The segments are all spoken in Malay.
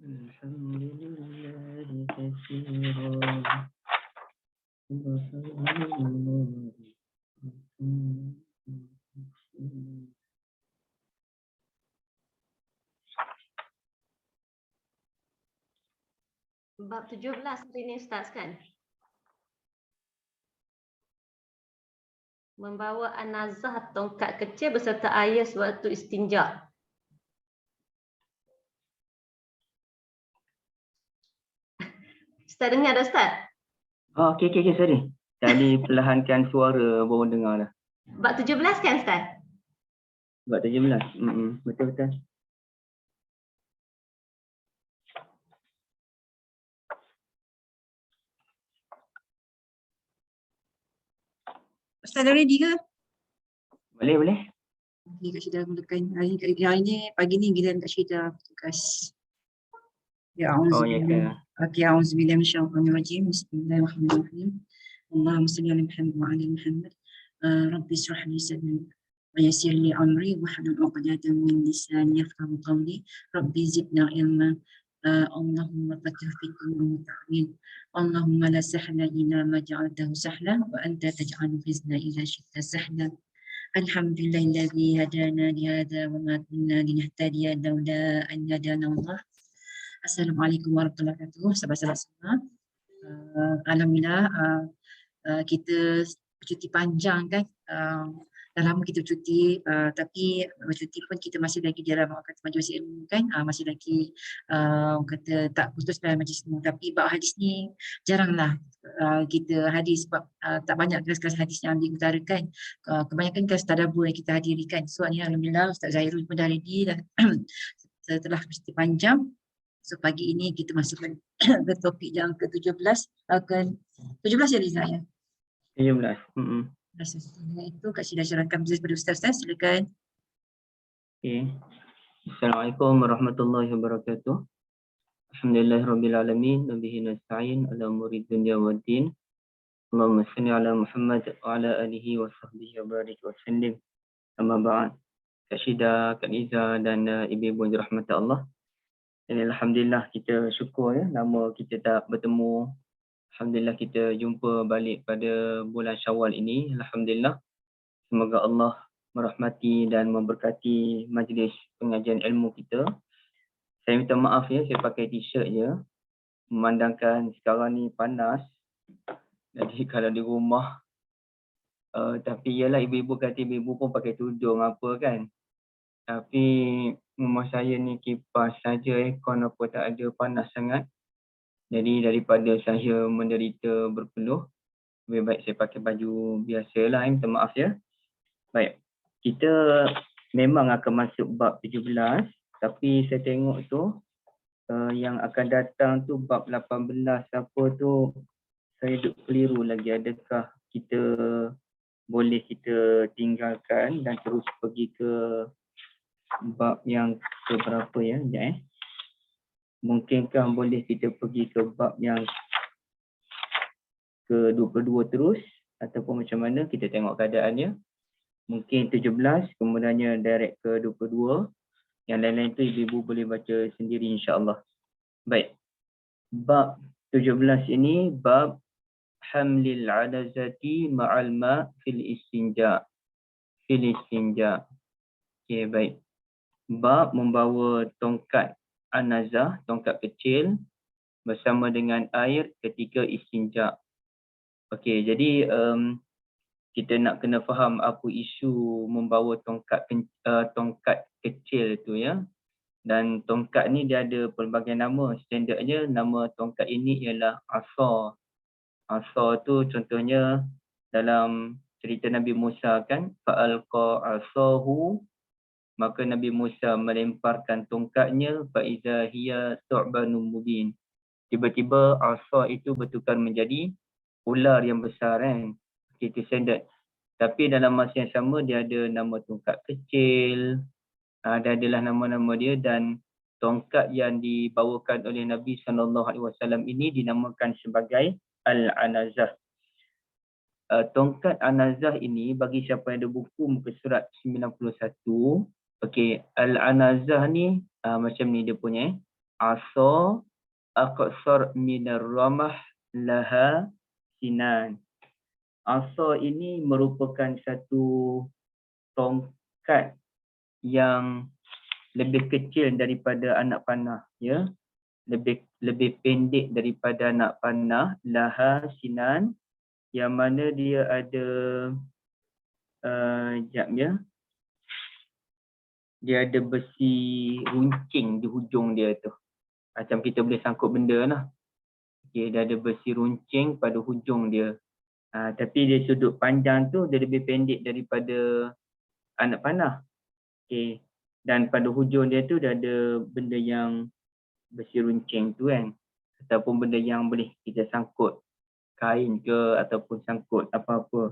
الحمد لله كثيرا سبحان الله. Bab 17 hari ni Ustaz kan? Membawa anazah tongkat kecil beserta air sewaktu istinja. Ustaz dengar dah Ustaz? Oh, okey, sorry. Tadi perlahankan suara baru dengar dah. Bab 17 kan Ustaz? Bab 17. Betul-betul. Ustaz dah ready ke? Boleh. Okay, Kak Syida mulakan. Hari ni, pagi ni giliran Kak Syida tugas. Ya, Oh, ya ke? Okay, a'udzubillahi minasyaitonir rajim. Bismillahirrahmanirrahim. Allahumma salli ala Muhammad wa ala Muhammad. Rabbi shrah li sadri wa yassir li amri wahlul 'uqdatam min lisani yafqahu qawli. Rabbi zidna ilma. Allahumma fatih fikum wa ta'min. Allahumma la sahla illa ma ja'altahu sahla wa anta taj'alu hizna ila syi'ta sahla. Alhamdulillahilladzi hadana li hadza wa ma kunna linahtadiya laula an hadana Allah. Assalamualaikum warahmatullahi wabarakatuh. Sahabat-sahabat semua. Alhamdulillah kita cuti panjang kan. Dah lama kita cuti, tapi cuti pun kita masih lagi di dalam majlis ilmu kan, masih lagi kata tak putus dalam majlis ilmu. Tapi bab hadis ni jaranglah kita hadis sebab tak banyak kelas-kelas hadis yang diutarakan. Kebanyakan kelas tadabbur yang kita hadiri kan. So ni alhamdulillah Ustaz Zahirul pun dah ready dah. Setelah cuti panjang, so pagi ini kita masukkan ke topik yang ke-17, ke 17 ya Liza ya. 17. Itu Kak Syida syarahkan kepada Ustaz, silakan. Okay. Assalamualaikum warahmatullahi wabarakatuh. Alhamdulillahirrabbilalamin. Wabihi nasta'in ala umuri dunya waddin. Allahumma salli ala Muhammad wa ala alihi wa sahbihi wa barik wa sallim. Amma ba'd. Kak Syida, Kak Liza dan ibu-ibu yang dirahmati Allah. Dan alhamdulillah kita syukur ya, lama kita tak bertemu. Alhamdulillah kita jumpa balik pada bulan Syawal ini. Alhamdulillah. Semoga Allah merahmati dan memberkati majlis pengajian ilmu kita. Saya minta maaf ya, saya pakai t-shirt je. Memandangkan sekarang ni panas. Jadi kalau di rumah, tapi ialah ibu-ibu kata ibu-ibu pun pakai tudung apa kan. Tapi rumah saya ni kipas saja, aircon apa tak ada, panas sangat. Jadi daripada saya menderita berpeluh, lebih baik saya pakai baju biasalah. Minta maaf ya. Baik, kita memang akan masuk bab 17, tapi saya tengok tu yang akan datang tu bab 18 apa tu, saya duk keliru lagi. Adakah kita boleh kita tinggalkan dan terus pergi ke bab yang ke berapa ya? Sekejap Mungkinkah boleh kita pergi ke bab yang ke-22 terus ataupun macam mana, kita tengok keadaannya. Mungkin 17 kemudiannya direct ke 22. Yang lain-lain tu ibu-ibu boleh baca sendiri insya-Allah. Baik. Bab 17 ini bab hamlil adazati ma'al ma' fil istinja. Okey, baik. Bab membawa tongkat anazah, tongkat kecil bersama dengan air ketika istinja. Okey, jadi kita nak kena faham apa isu membawa tongkat kecil tu ya. Dan tongkat ni dia ada pelbagai nama. Standardnya nama tongkat ini ialah asa. Asa tu contohnya dalam cerita Nabi Musa kan, fa'alqa asahu, maka Nabi Musa melemparkan tongkatnya, faiza hiya thu'banun mubin. Tiba-tiba asa itu bertukar menjadi ular yang besar kan. Itu standard. Tapi dalam masa yang sama dia ada nama tongkat kecil, dia adalah nama-nama dia, dan tongkat yang dibawakan oleh Nabi SAW ini dinamakan sebagai Al-Anazah. Tongkat Anazah ini bagi siapa yang ada buku muka surat 91. Okey, Al-Anazah ni macam ni dia punya. Asa aqsar minar ramah laha sinan. Asa ini merupakan satu tongkat yang lebih kecil daripada anak panah, ya. Lebih pendek daripada anak panah, laha sinan, yang mana dia ada dia ada besi runcing di hujung dia tu. Macam kita boleh sangkut benda lah. Okay, dia ada besi runcing pada hujung dia. Tapi dia sudut panjang tu dia lebih pendek daripada anak panah. Okay. Dan pada hujung dia tu dia ada benda yang besi runcing tu kan. Ataupun benda yang boleh kita sangkut kain ke ataupun sangkut apa-apa.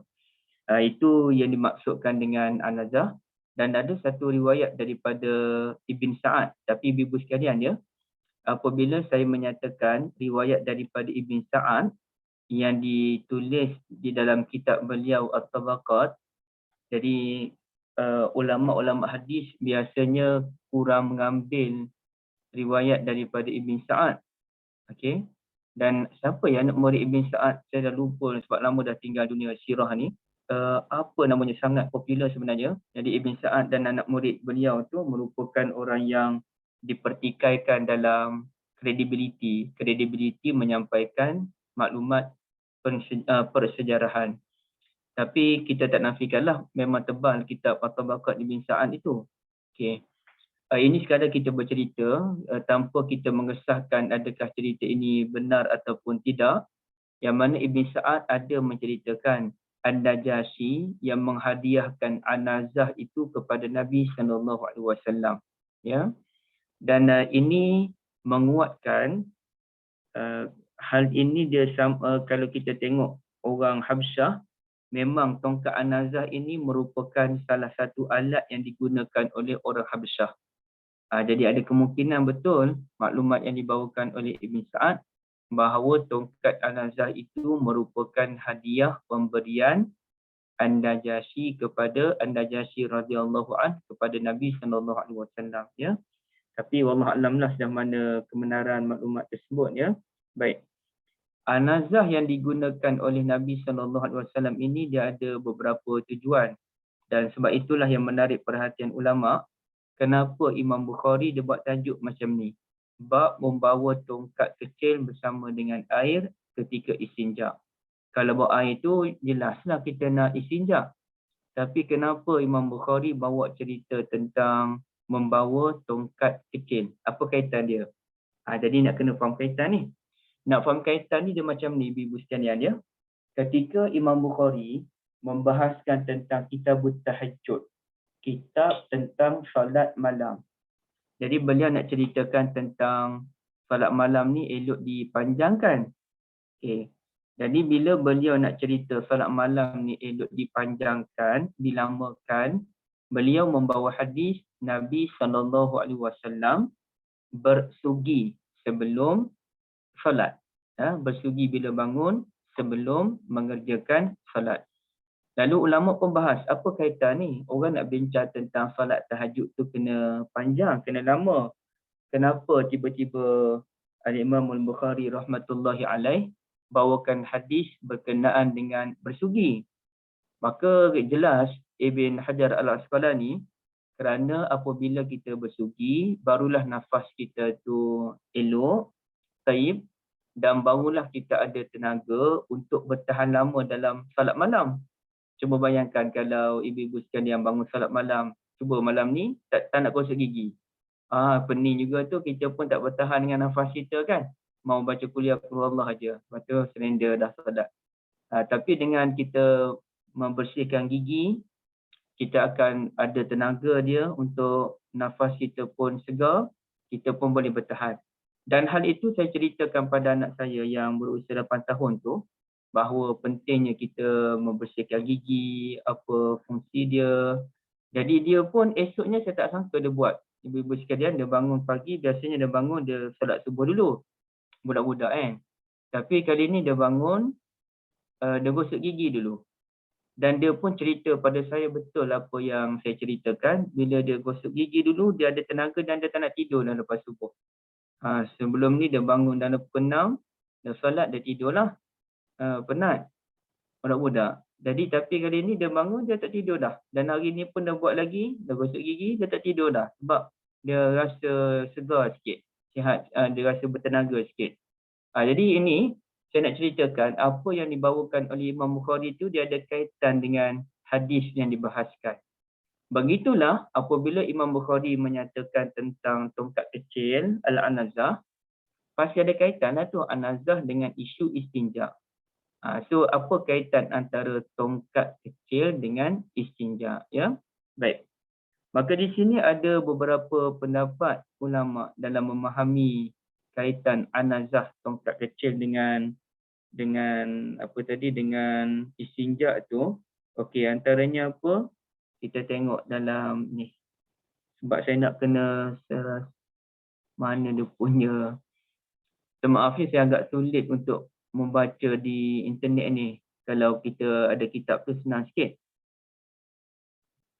Itu yang dimaksudkan dengan anazah. Dan ada satu riwayat daripada Ibn Sa'ad. Tapi ibu sekalian ya, apabila saya menyatakan riwayat daripada Ibn Sa'ad yang ditulis di dalam kitab beliau At-Tabaqat, jadi ulama-ulama hadis biasanya kurang mengambil riwayat daripada Ibn Sa'ad. Okey. Dan siapa yang anak murid Ibn Sa'ad? Saya dah lupa sebab lama dah tinggal dunia sirah ni. Apa namanya, sangat popular sebenarnya. Jadi Ibn Sa'ad dan anak murid beliau tu merupakan orang yang dipertikaikan dalam kredibiliti menyampaikan maklumat persejarahan. Tapi kita tak nafikanlah, memang tebal kitab At-Tabaqat Ibn Sa'ad itu. Okey. Ini sekadar kita bercerita tanpa kita mengesahkan adakah cerita ini benar ataupun tidak. Yang mana Ibn Sa'ad ada menceritakan An-Najasyi yang menghadiahkan anazah itu kepada Nabi SAW. Ya. Dan ini menguatkan hal ini dia kalau kita tengok orang Habsyah, memang tongkat anazah ini merupakan salah satu alat yang digunakan oleh orang Habsyah. Jadi ada kemungkinan betul maklumat yang dibawakan oleh Ibn Sa'ad bahawa tongkat anazah itu merupakan hadiah pemberian An-Najasyi kepada An-Najasyi radhiyallahu anhu kepada Nabi SAW, ya. Tapi wallahu a'lam lah sejauh mana kebenaran maklumat tersebut, ya. Baik. Anazah yang digunakan oleh Nabi SAW ini dia ada beberapa tujuan, dan sebab itulah yang menarik perhatian ulama. Kenapa Imam Bukhari dia buat tajuk macam ni? Bab membawa tongkat kecil bersama dengan air ketika istinja. Kalau bawa air tu jelaslah kita nak istinja. Tapi kenapa Imam Bukhari bawa cerita tentang membawa tongkat kecil? Apa kaitan dia? Jadi nak kena faham kaitan ni. Nak faham kaitan ni dia macam ni, ibu sekalian ya. Ketika Imam Bukhari membahaskan tentang kitabut tahajud, kitab tentang solat malam. Jadi beliau nak ceritakan tentang solat malam ni elok dipanjangkan. Okey. Jadi bila beliau nak cerita solat malam ni elok dipanjangkan, dilamakan, beliau membawa hadis Nabi SAW bersugi sebelum solat. Bersugi bila bangun sebelum mengerjakan solat. Lalu ulama pun bahas, apa kaitan ni? Orang nak bincang tentang solat tahajud tu kena panjang, kena lama. Kenapa tiba-tiba Al-Imam Al-Bukhari rahmatullahi alaih bawakan hadis berkenaan dengan bersugi? Maka jelas Ibn Hajar Al-Asqalani, kerana apabila kita bersugi, barulah nafas kita tu elok, taib, dan barulah kita ada tenaga untuk bertahan lama dalam solat malam. Cuba bayangkan kalau ibu-ibu sekalian bangun solat malam, cuba malam ni tak nak gosok gigi. Pening juga tu, kita pun tak bertahan dengan nafas kita kan. Mau baca kuliah Allah aja. Lepas tu surrender dah solat. Tapi dengan kita membersihkan gigi, kita akan ada tenaga dia untuk nafas kita pun segar, kita pun boleh bertahan. Dan hal itu saya ceritakan pada anak saya yang berusia 8 tahun tu, bahawa pentingnya kita membersihkan gigi, apa fungsi dia. Jadi dia pun esoknya saya tak sangka dia buat. Ibu-ibu sekalian, dia bangun pagi, biasanya dia bangun, dia solat subuh dulu. Budak-budak kan. Tapi kali ni dia bangun, dia gosok gigi dulu. Dan dia pun cerita pada saya betul apa yang saya ceritakan. Bila dia gosok gigi dulu, dia ada tenaga dan dia tak nak tidur dah lepas subuh. Sebelum ni dia bangun dalam pukul 6, dia solat, dia tidurlah. Penat budak-budak. Jadi tapi kali ni dia bangun, dia tak tidur dah. Dan hari ni pun dia buat lagi, dia gosok gigi, dia tak tidur dah. Sebab dia rasa segar sikit, sihat, dia rasa bertenaga sikit. Jadi ini saya nak ceritakan apa yang dibawakan oleh Imam Bukhari itu dia ada kaitan dengan hadis yang dibahaskan. Begitulah apabila Imam Bukhari menyatakan tentang tongkat kecil Al-Anazah, pasti ada kaitan lah tu Anazah dengan isu istinja. So apa kaitan antara tongkat kecil dengan istinja, ya? Baik. Maka di sini ada beberapa pendapat ulama dalam memahami kaitan anazah tongkat kecil dengan apa tadi, dengan istinja tu. Okey, antaranya apa? Kita tengok dalam ni. Sebab saya nak kena mana dia punya. Maaf ni saya agak sulit untuk membaca di internet ni. Kalau kita ada kitab tu senang sikit.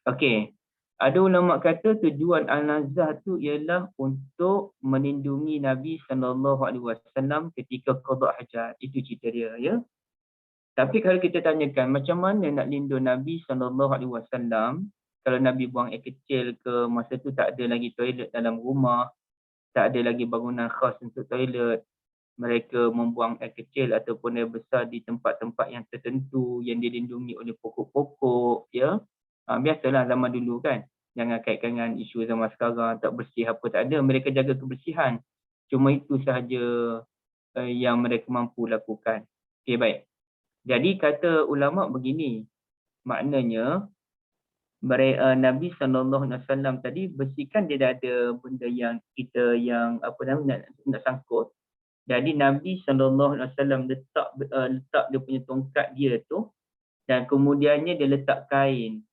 Okey. Ada ulama kata tujuan An-Nazah tu ialah untuk melindungi Nabi SAW ketika qada hajat. Itu cerita dia, ya. Tapi kalau kita tanyakan macam mana nak lindung Nabi SAW kalau Nabi buang air kecil ke, masa tu tak ada lagi toilet dalam rumah, tak ada lagi bangunan khas untuk toilet, mereka membuang air kecil ataupun air besar di tempat-tempat yang tertentu yang dilindungi oleh pokok-pokok, ya. Biasalah zaman dulu kan. Jangan kaitkan dengan isu zaman sekarang, tak bersih apa tak ada. Mereka jaga kebersihan. Cuma itu sahaja yang mereka mampu lakukan. Okey, baik. Jadi kata ulama begini. Maknanya Nabi SAW tadi bersihkan, dia dah ada benda yang kita yang apa nama nak sangkut. Jadi Nabi SAW letak dia punya tongkat dia tu, dan kemudiannya dia letak kain.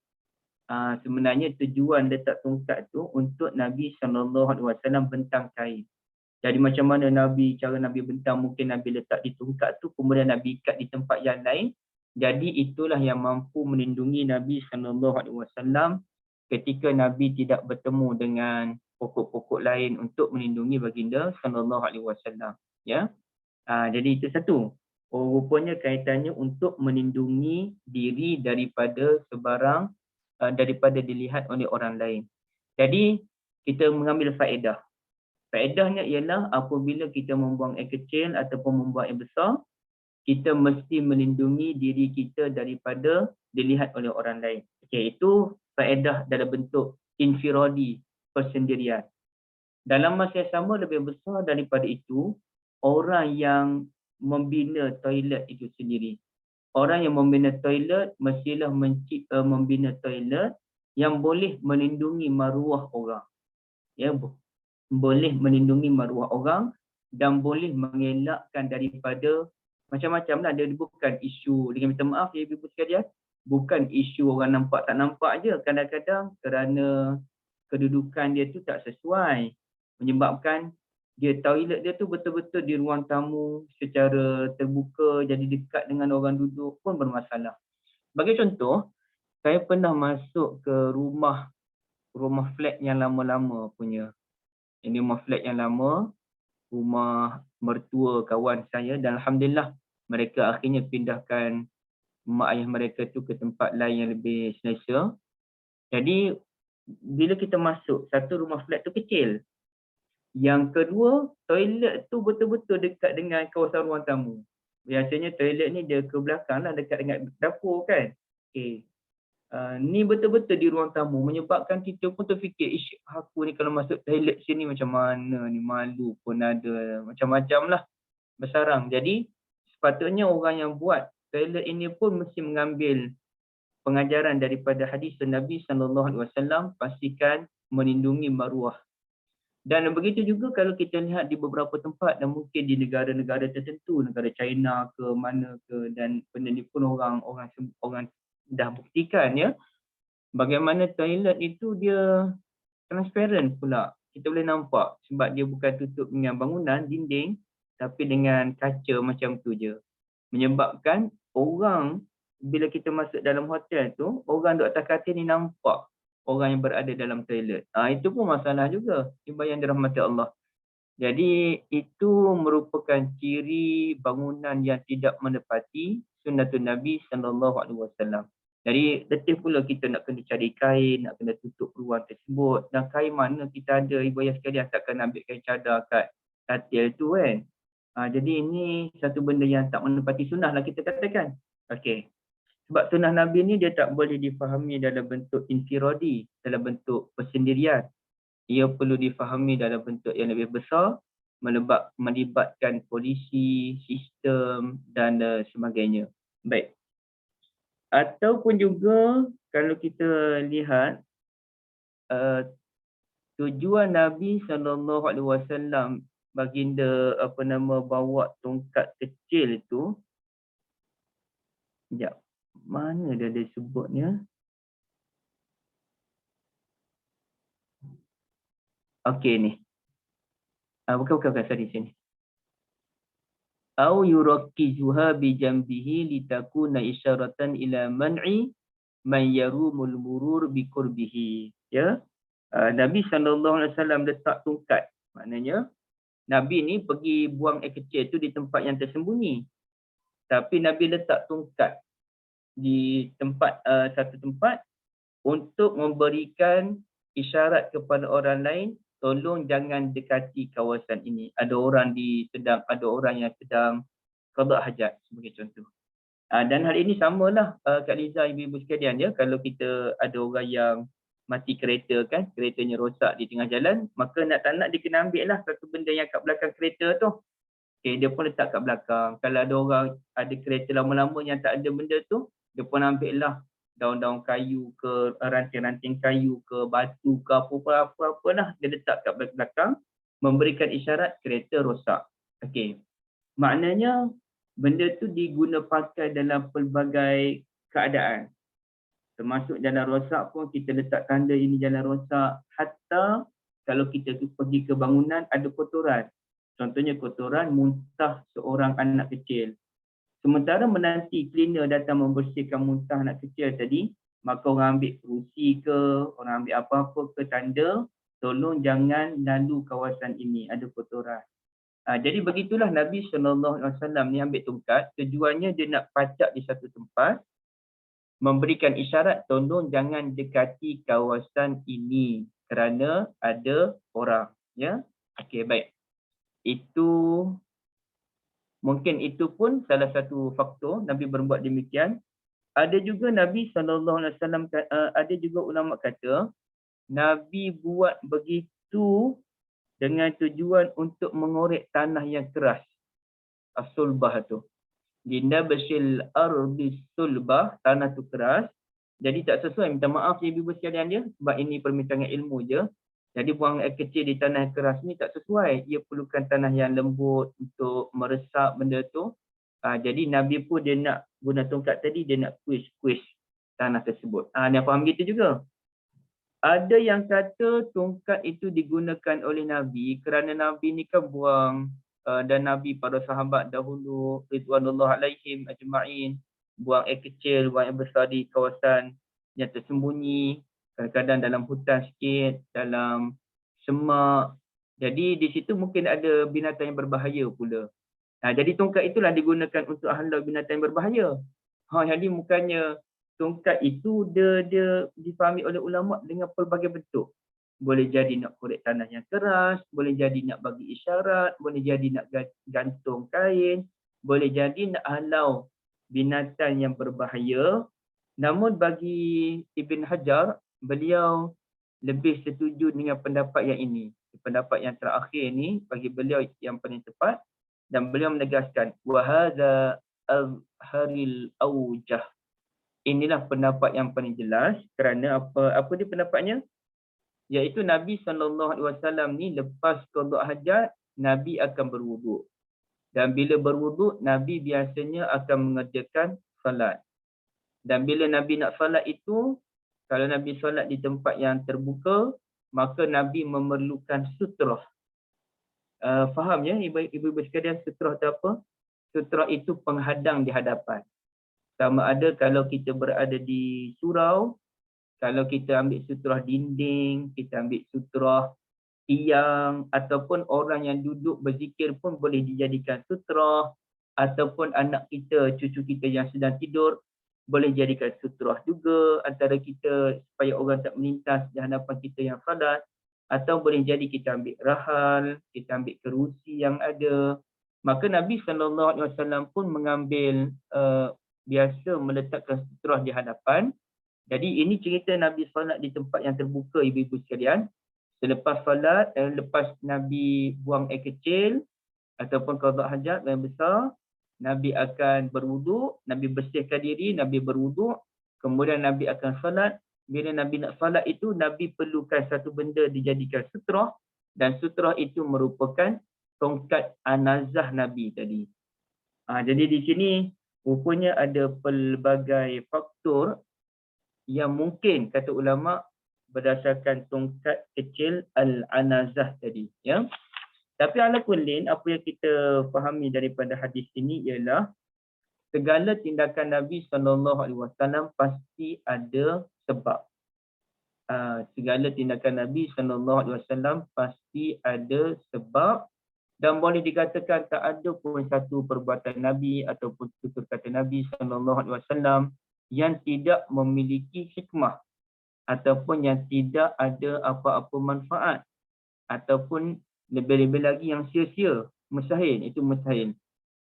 Sebenarnya tujuan letak tongkat tu untuk Nabi SAW bentang kain. Jadi macam mana cara Nabi bentang, mungkin Nabi letak di tongkat tu, kemudian Nabi ikat di tempat yang lain. Jadi itulah yang mampu melindungi Nabi SAW ketika Nabi tidak bertemu dengan pokok-pokok lain untuk melindungi baginda SAW. Ya. Jadi itu satu. Rupanya kaitannya untuk melindungi diri daripada sebarang daripada dilihat oleh orang lain. Jadi kita mengambil faedah. Faedahnya ialah apabila kita membuang air kecil ataupun membuang air besar, kita mesti melindungi diri kita daripada dilihat oleh orang lain. Okey, itu faedah dalam bentuk infiradi, persendirian. Dalam masa yang sama lebih besar daripada itu, orang yang membina toilet itu sendiri. Orang yang membina toilet mestilah membina toilet yang boleh melindungi maruah orang. Ya, boleh melindungi maruah orang dan boleh mengelakkan daripada macam-macam lah. Dia bukan isu, dengan minta maaf ya ibu sekalian, bukan isu orang nampak tak nampak je. Kadang-kadang kerana kedudukan dia tu tak sesuai, menyebabkan dia toilet dia tu betul-betul di ruang tamu secara terbuka, jadi dekat dengan orang duduk pun bermasalah. Bagi contoh, saya pernah masuk ke rumah flat yang lama-lama punya. Ini rumah flat yang lama, rumah mertua kawan saya, dan alhamdulillah mereka akhirnya pindahkan mak ayah mereka tu ke tempat lain yang lebih selesa. Jadi bila kita masuk, satu rumah flat tu kecil. Yang kedua, toilet tu betul-betul dekat dengan kawasan ruang tamu. Biasanya toilet ni dia ke belakang lah, dekat dengan dapur kan. Okay. Ni betul-betul di ruang tamu, menyebabkan kita pun terfikir, aku ni kalau masuk toilet sini macam mana ni, malu pun ada, macam-macam lah bersarang. Jadi sepatutnya orang yang buat toilet ini pun mesti mengambil pengajaran daripada hadis Nabi SAW, pastikan melindungi maruah. Dan begitu juga kalau kita lihat di beberapa tempat, dan mungkin di negara-negara tertentu, negara China ke mana ke, dan benda ni pun orang dah buktikan ya, bagaimana toilet itu dia transparent pula. Kita boleh nampak sebab dia bukan tutup dengan bangunan, dinding, tapi dengan kaca macam tu je. Menyebabkan orang, bila kita masuk dalam hotel tu, orang duduk atas katil ni nampak orang yang berada dalam toilet. Itu pun masalah juga. Ibu yang dirahmati Allah. Jadi itu merupakan ciri bangunan yang tidak menepati sunnatun Nabi SAW. Jadi letih pula kita nak kena cari kain, nak kena tutup ruang tersebut. Dan kain mana kita ada, ibu ayah sekalian, takkan ambil kain cadar kat katil tu kan. Jadi ini satu benda yang tak menepati sunnah lah kita katakan. Okey. Sebab sunnah Nabi ni dia tak boleh difahami dalam bentuk infiradi, dalam bentuk persendirian. Ia perlu difahami dalam bentuk yang lebih besar, melibatkan polisi, sistem dan sebagainya. Baik. Ataupun juga kalau kita lihat tujuan Nabi SAW baginda bawa tongkat kecil itu, sekejap, mana dia ada sebutnya? Okey ni. Bukan, sorry sini. Au yurakkizuha bi jambihi litakuna isyaratan ila man'i man yarumul murur bi qurbihi. Ya. Nabi SAW letak tongkat. Maknanya Nabi ni pergi buang air kecil tu di tempat yang tersembunyi. Tapi Nabi letak tongkat di tempat satu tempat untuk memberikan isyarat kepada orang lain, tolong jangan dekati kawasan ini. Ada orang yang sedang qada hajat sebagai contoh. Dan hal ini samalah Kak Liza, ibu-ibu sekalian ya, kalau kita ada orang yang mati kereta kan, keretanya rosak di tengah jalan, maka nak tak nak dia kena ambil lah satu benda yang kat belakang kereta tu. Okay, dia pun letak kat belakang. Kalau ada orang ada kereta lama-lama yang tak ada benda tu, dia pun ambil lah daun-daun kayu ke, ranting-ranting kayu ke, batu ke, apa-apa lah, dia letak kat belakang, memberikan isyarat kereta rosak. Okey. Maknanya benda tu diguna pakai dalam pelbagai keadaan. Termasuk jalan rosak pun kita letak tanda ini jalan rosak. Hatta kalau kita pergi ke bangunan ada kotoran. Contohnya kotoran muntah seorang anak kecil. Sementara menanti cleaner datang membersihkan muntah anak kecil tadi, maka orang ambil kerusi ke, orang ambil apa-apa ke tanda, tolong jangan lalu kawasan ini, ada kotoran. Jadi begitulah Nabi SAW ni ambil tongkat, tujuannya dia nak pacak di satu tempat, memberikan isyarat tolong jangan dekati kawasan ini kerana ada orang. Ya, okey, baik. Mungkin itu pun salah satu faktor Nabi berbuat demikian. Ada juga Nabi SAW, ada juga ulama kata Nabi buat begitu dengan tujuan untuk mengorek tanah yang keras. As-sulbah tu. Linabshil ardi sulbah, tanah tu keras. Jadi tak sesuai, minta maaf ya ibu-ibu sekalian dia, sebab ini perbincangan ilmu je. Jadi buang air kecil di tanah yang keras ni tak sesuai. Ia perlukan tanah yang lembut untuk meresap benda tu. Jadi Nabi pun dia nak guna tongkat tadi, dia nak squish tanah tersebut. Dia faham gitu juga. Ada yang kata tongkat itu digunakan oleh Nabi kerana Nabi ni kan buang dan Nabi para sahabat dahulu ridwanullah alaihim ajma'in buang air kecil, buang air besar di kawasan yang tersembunyi, kadang-kadang dalam hutan sikit, dalam semak. Jadi di situ mungkin ada binatang yang berbahaya pula. Jadi tongkat itulah digunakan untuk halau binatang yang berbahaya. Jadi bukannya tongkat itu dia difahami oleh ulama dengan pelbagai bentuk. Boleh jadi nak korek tanah yang keras, boleh jadi nak bagi isyarat, boleh jadi nak gantung kain, boleh jadi nak halau binatang yang berbahaya. Namun bagi Ibn Hajar, beliau lebih setuju dengan pendapat yang ini. Pendapat yang terakhir ni bagi beliau yang paling tepat, dan beliau menegaskan wahadza azharil aujah. Inilah pendapat yang paling jelas kerana apa dia pendapatnya? Iaitu Nabi SAW ni lepas qada hajat, Nabi akan berwuduk. Dan bila berwuduk, Nabi biasanya akan mengerjakan salat. Dan bila Nabi nak salat itu, kalau Nabi salat di tempat yang terbuka, maka Nabi memerlukan sutrah. Faham ya ibu-ibu sekalian sutrah itu apa? Sutrah itu penghadang di hadapan. Sama ada kalau kita berada di surau, kalau kita ambil sutrah dinding, kita ambil sutrah tiang ataupun orang yang duduk berzikir pun boleh dijadikan sutrah, ataupun anak kita, cucu kita yang sedang tidur boleh jadikan sutrah juga antara kita supaya orang tak melintas di hadapan kita yang salat, atau boleh jadi kita ambil rahal, kita ambil kerusi yang ada. Maka Nabi SAW pun mengambil biasa meletakkan sutrah di hadapan. Jadi ini cerita Nabi solat di tempat yang terbuka, ibu-ibu sekalian. Selepas solat, lepas Nabi buang air kecil ataupun qada hajat yang besar, Nabi akan berwuduk, Nabi bersihkan diri, Nabi berwuduk, kemudian Nabi akan solat. Bila Nabi nak solat itu, Nabi perlukan satu benda dijadikan sutrah, dan sutrah itu merupakan tongkat anazah Nabi tadi. Jadi di sini rupanya ada pelbagai faktor yang mungkin kata ulama berdasarkan tongkat kecil al-anazah tadi, ya. Tapi ala kullin, apa yang kita fahami daripada hadis ini ialah segala tindakan Nabi SAW pasti ada sebab. Segala tindakan Nabi SAW pasti ada sebab, dan boleh dikatakan tak ada pun satu perbuatan Nabi ataupun tutur kata Nabi SAW yang tidak memiliki hikmah ataupun yang tidak ada apa-apa manfaat ataupun lebih-lebih lagi yang sia-sia. Mustahil, itu mustahil.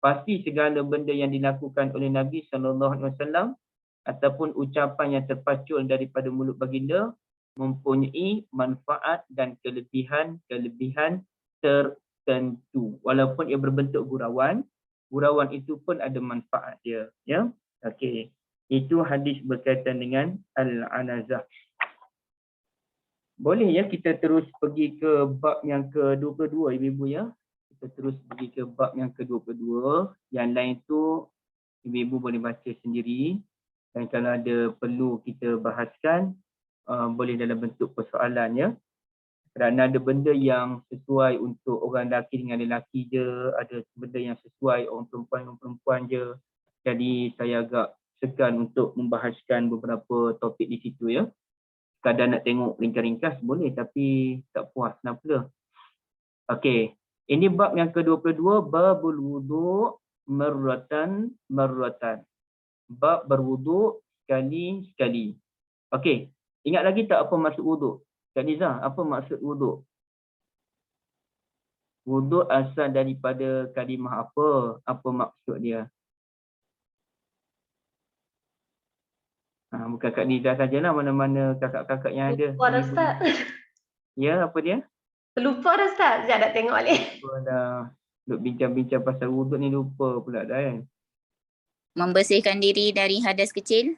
Pasti segala benda yang dilakukan oleh Nabi SAW ataupun ucapan yang terpacul daripada mulut baginda mempunyai manfaat dan kelebihan tertentu. Walaupun ia berbentuk gurauan, gurauan itu pun ada manfaat dia. Ya, okey. Itu hadis berkaitan dengan al-anazah. Boleh ya kita terus pergi ke bab yang ke-22, ibu-ibu ya. Kita terus pergi ke bab yang ke-22. Yang lain tu ibu-ibu boleh baca sendiri. Dan kalau ada perlu kita bahaskan, boleh dalam bentuk persoalan ya. Kerana ada benda yang sesuai untuk orang lelaki dengan lelaki je, ada benda yang sesuai orang perempuan dengan perempuan je. Jadi saya agak segan untuk membahaskan beberapa topik di situ ya. Kadang nak tengok ringkas-ringkas boleh, tapi tak puas. Kenapa? Okey. Ini bab yang ke-22, babul wuduk marratan. Bab berwuduk sekali-sekali. Okey. Ingat lagi tak apa maksud wuduk? Kak Niza, apa maksud wuduk? Wuduk asal daripada kalimah apa? Apa maksud dia? Bukan Kak Niza sajalah, mana-mana kakak-kakak yang ada. Lupa dah Ustaz. Ya, apa dia? Lupa dah Ustaz. Sekejap nak tengok balik. Lupa dah. Duk bincang-bincang pasal wuduk ni lupa pula dah kan. Membersihkan diri dari hadas kecil.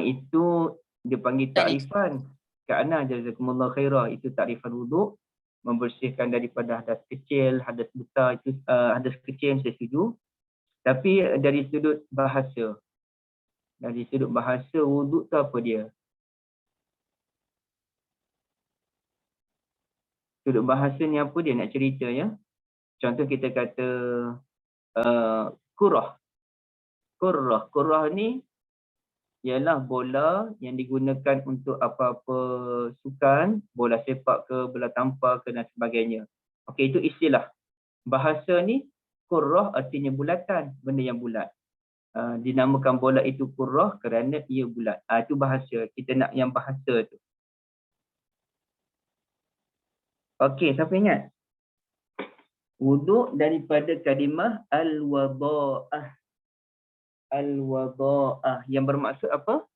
Itu dia panggil takrifan. Kak Ana, jazakumullah khairah. Itu takrifan wuduk. Membersihkan daripada hadas kecil, hadas besar, itu hadas kecil saya setuju. Tapi dari sudut bahasa. Dari sudut bahasa, wuduk tu apa dia? Sudut bahasa ni apa dia nak cerita ya? Contoh kita kata kurrah. Kurrah ni ialah bola yang digunakan untuk apa-apa sukan, bola sepak ke, bola tampar ke dan sebagainya. Okey, itu istilah. Bahasa ni kurrah artinya bulatan, benda yang bulat. Dinamakan bola itu kurrah kerana ia bulat. Itu bahasa. Kita nak yang bahasa tu. Okey, siapa ingat? Wuduk daripada kalimah al-wada'ah. Al-wada'ah yang bermaksud apa?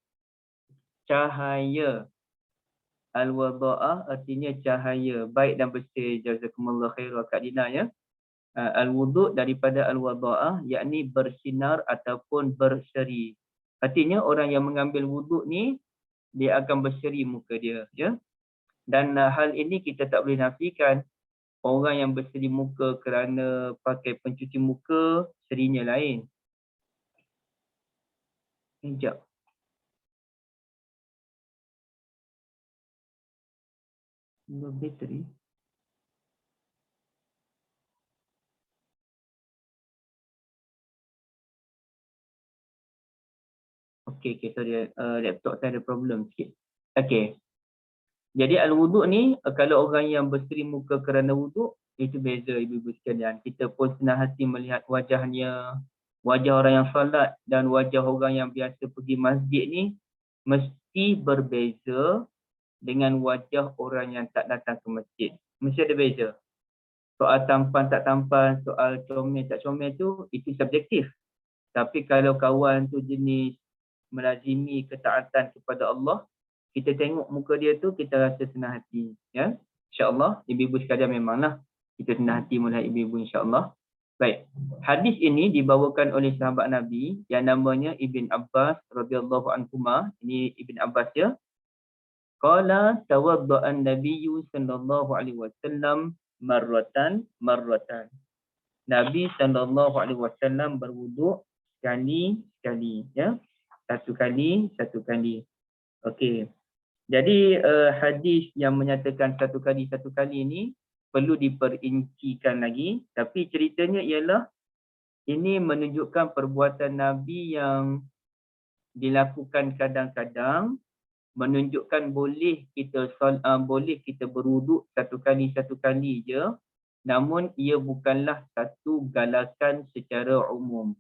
Cahaya. Al-wada'ah artinya cahaya. Baik dan bersih. Jazakumullah khairah Kak Dina ya. Al-wuduk daripada al-wada'ah yakni bersinar ataupun berseri. Artinya orang yang mengambil wuduk ni dia akan berseri muka dia ya. Dan hal ini kita tak boleh nafikan. Orang yang berseri muka kerana pakai pencuci muka, serinya lain. Sekejap. Bateri. Okey, sorry. Laptop saya ada problem sikit. Okey. Jadi al-wuduk ni kalau orang yang berseri muka kerana wuduk itu beza ibu-ibu sekalian. Kita pun senang hati melihat wajahnya, wajah orang yang solat dan wajah orang yang biasa pergi masjid ni mesti berbeza dengan wajah orang yang tak datang ke masjid. Mesti ada beza. Soal tampan tak tampan, soal comel tak comel tu itu subjektif. Tapi kalau kawan tu jenis melazimi ketaatan kepada Allah, kita tengok muka dia tu kita rasa senang hati, ya. Insya-Allah ibu-ibu sekalian memanglah kita senang hati melihat ibu-ibu insya-Allah. Baik. Hadis ini dibawakan oleh sahabat Nabi yang namanya Ibn Abbas radhiyallahu anhuma. Ini Ibn Abbas ya. Qala tawadda'a an-nabiyyu sallallahu alaihi wasallam marratan. Nabi sallallahu alaihi wasallam berwuduk sekali, ya. Satu kali. Okey. Jadi hadis yang menyatakan satu kali ini perlu diperincikan lagi, tapi ceritanya ialah ini menunjukkan perbuatan Nabi yang dilakukan kadang-kadang, menunjukkan boleh kita berwuduk satu kali je, namun ia bukanlah satu galakan secara umum.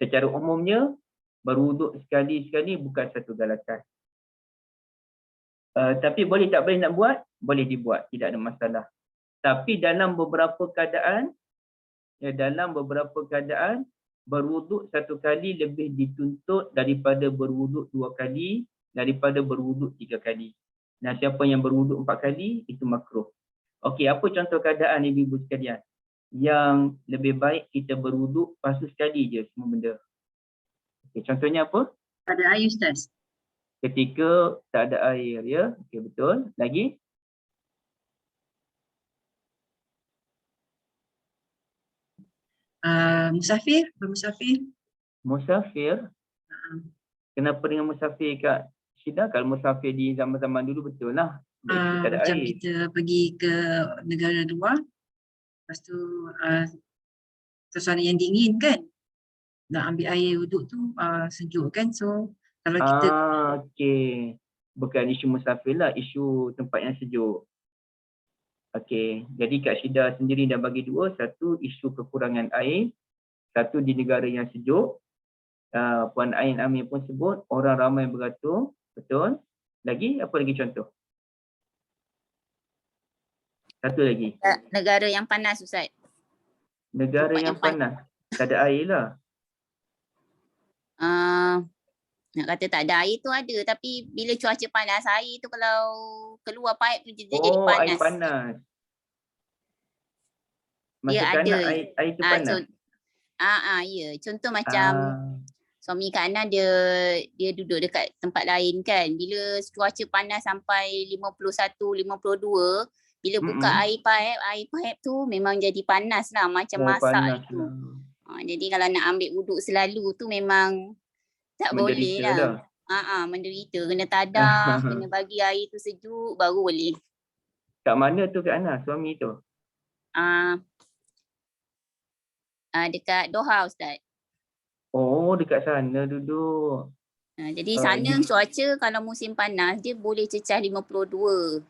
Secara umumnya berwuduk sekali bukan satu galakan. Tapi boleh tak boleh nak buat? Boleh dibuat, tidak ada masalah. Tapi dalam beberapa keadaan, berwuduk satu kali lebih dituntut daripada berwuduk dua kali, daripada berwuduk tiga kali. Nah, siapa yang berwuduk 4 kali, itu makruh. Okey, apa contoh keadaan ibu-ibu sekalian yang lebih baik kita berwuduk lepas tu sekali je semua benda? Okay, contohnya apa? Ada air Ustaz. Ketika tak ada air, ya. Okey, betul. Lagi? Bermusafir. Musafir. Kenapa dengan musafir Kak Syida? Kalau musafir di zaman-zaman dulu betul lah. Tak ada Macam air. kita pergi ke negara luar, lepas tu suasana yang dingin kan, nak ambil air wuduk tu sejuk kan, so kalau kita Okey. Bukan isu musafir lah, isu tempat yang sejuk. Okey, jadi Kak Syida sendiri dah bagi dua, satu isu kekurangan air, satu di negara yang sejuk. Puan Ain Amir pun sebut orang ramai beratur, betul. Lagi apa lagi contoh? Satu lagi. Negara yang panas Ustaz. Negara Tempat yang yang panas, tak ada air lah. Nak kata tak ada air tu ada, tapi bila cuaca panas, air tu kalau keluar pipe tu dia jadi panas. Air panas. Dia Masa kanak ada. air tu panas. Ya. Contoh macam suami Kak Ana dia duduk dekat tempat lain kan. Bila cuaca panas sampai 51, 52, bila buka air pipe tu memang jadi panas lah, macam masak itu. Jadi kalau nak ambil wuduk selalu tu memang tak boleh lah. Menderita, kena tadah, kena bagi air tu sejuk baru boleh. Kat mana tu Kak Ana, suami tu? Dekat Doha Ustaz. Oh, dekat sana duduk. Jadi sana cuaca kalau musim panas dia boleh cecah 52.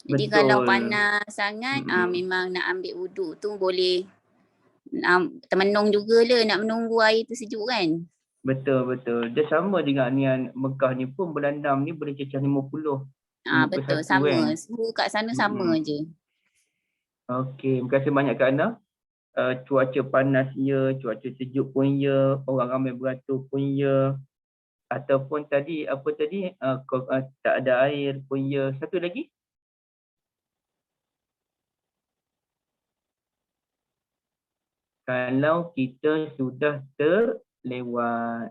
Jadi Betul. kalau panas sangat memang nak ambil wuduk tu boleh termenung jugalah, nak menunggu air tu sejuk kan. Betul. Dia sama dengan yang Mekah ni pun bulan 6 ni boleh cecah 50. Betul, sama. Kan? Suhu kat sana sama je. Okey, terima kasih banyak Kak Ana. Cuaca panas ya, cuaca sejuk pun ya, orang ramai beratur pun ya. Ataupun tadi, tak ada air pun ya. Satu lagi? Kalau kita sudah terlewat.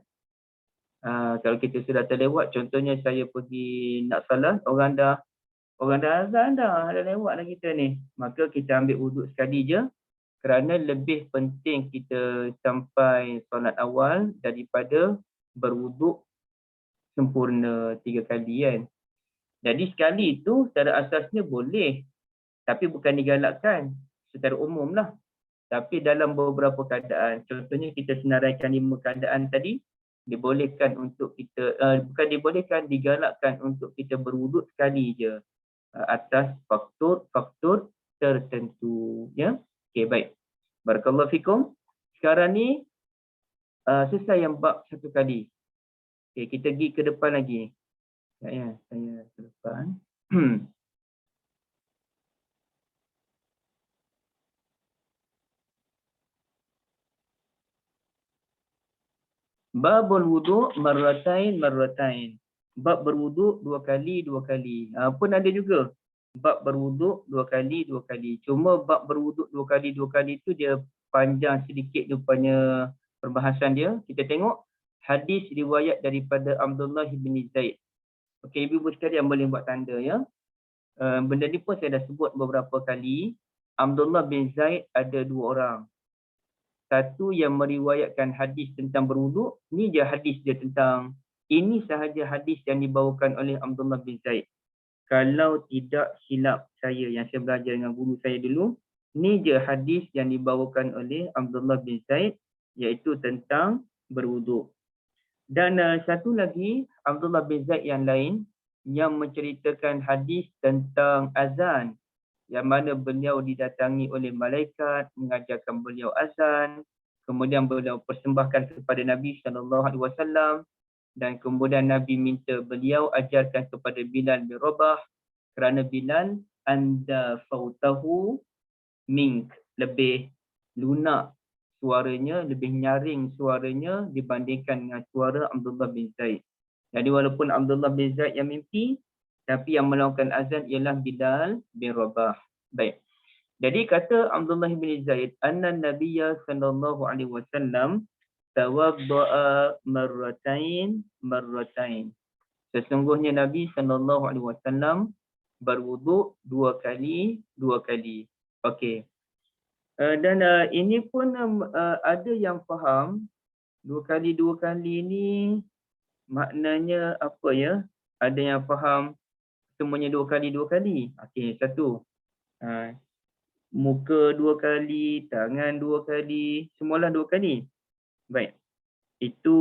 Kalau kita sudah terlewat, contohnya saya pergi nak salat, orang dah azan dah lewat dah kita ni. Maka kita ambil wuduk sekali je, kerana lebih penting kita sampai solat awal daripada berwuduk sempurna 3 kali kan. Jadi sekali tu secara asasnya boleh, tapi bukan digalakkan secara umum lah. Tapi dalam beberapa keadaan, contohnya kita senaraikan 5 keadaan tadi, dibolehkan untuk kita, bukan dibolehkan, digalakkan untuk kita berwuduk sekali je. atas faktor tertentu. Ya, okey, baik. Barakallahu fikum. Sekarang ni selesai yang bab satu kali. Okey, kita pergi ke depan lagi. Ya, saya ke depan. Babul wudu' marratain. Bab berwuduk 2 kali. Pun ada juga bab berwuduk 2 kali. Cuma bab berwuduk 2 kali tu dia panjang sedikit rupanya perbahasan dia. Kita tengok hadis riwayat daripada Abdullah bin Zaid. Okey, ibu-ibu sekalian boleh buat tanda ya. Benda ni pun saya dah sebut beberapa kali. Abdullah bin Zaid ada 2 orang. Satu yang meriwayatkan hadis tentang berwuduk, ni je hadis dia tentang, ini sahaja hadis yang dibawakan oleh Abdullah bin Zaid. Kalau tidak silap saya yang saya belajar dengan guru saya dulu, ni je hadis yang dibawakan oleh Abdullah bin Zaid, iaitu tentang berwuduk. Dan satu lagi Abdullah bin Zaid yang lain yang menceritakan hadis tentang azan, yang mana beliau didatangi oleh malaikat mengajarkan beliau azan, kemudian beliau persembahkan kepada Nabi SAW, dan kemudian Nabi minta beliau ajarkan kepada Bilal bin Rabah, kerana Bilal anda fautahu mink, lebih lunak suaranya, lebih nyaring suaranya dibandingkan dengan suara Abdullah bin Zaid. Jadi walaupun Abdullah bin Zaid yang mimpi, tapi yang melakukan azan ialah Bilal bin Rabah. Baik. Jadi kata Abdullah bin Zaid, anna Nabiyya sallallahu alaihi wasallam tawadda'a marratain. Sesungguhnya Nabi sallallahu alaihi wasallam berwuduk 2 kali. Okey. Dan ini pun ada yang faham 2 kali ni maknanya apa ya? Ada yang faham semuanya 2 kali. Okey, satu. Muka 2 kali, tangan 2 kali, semualah 2 kali. Baik. Itu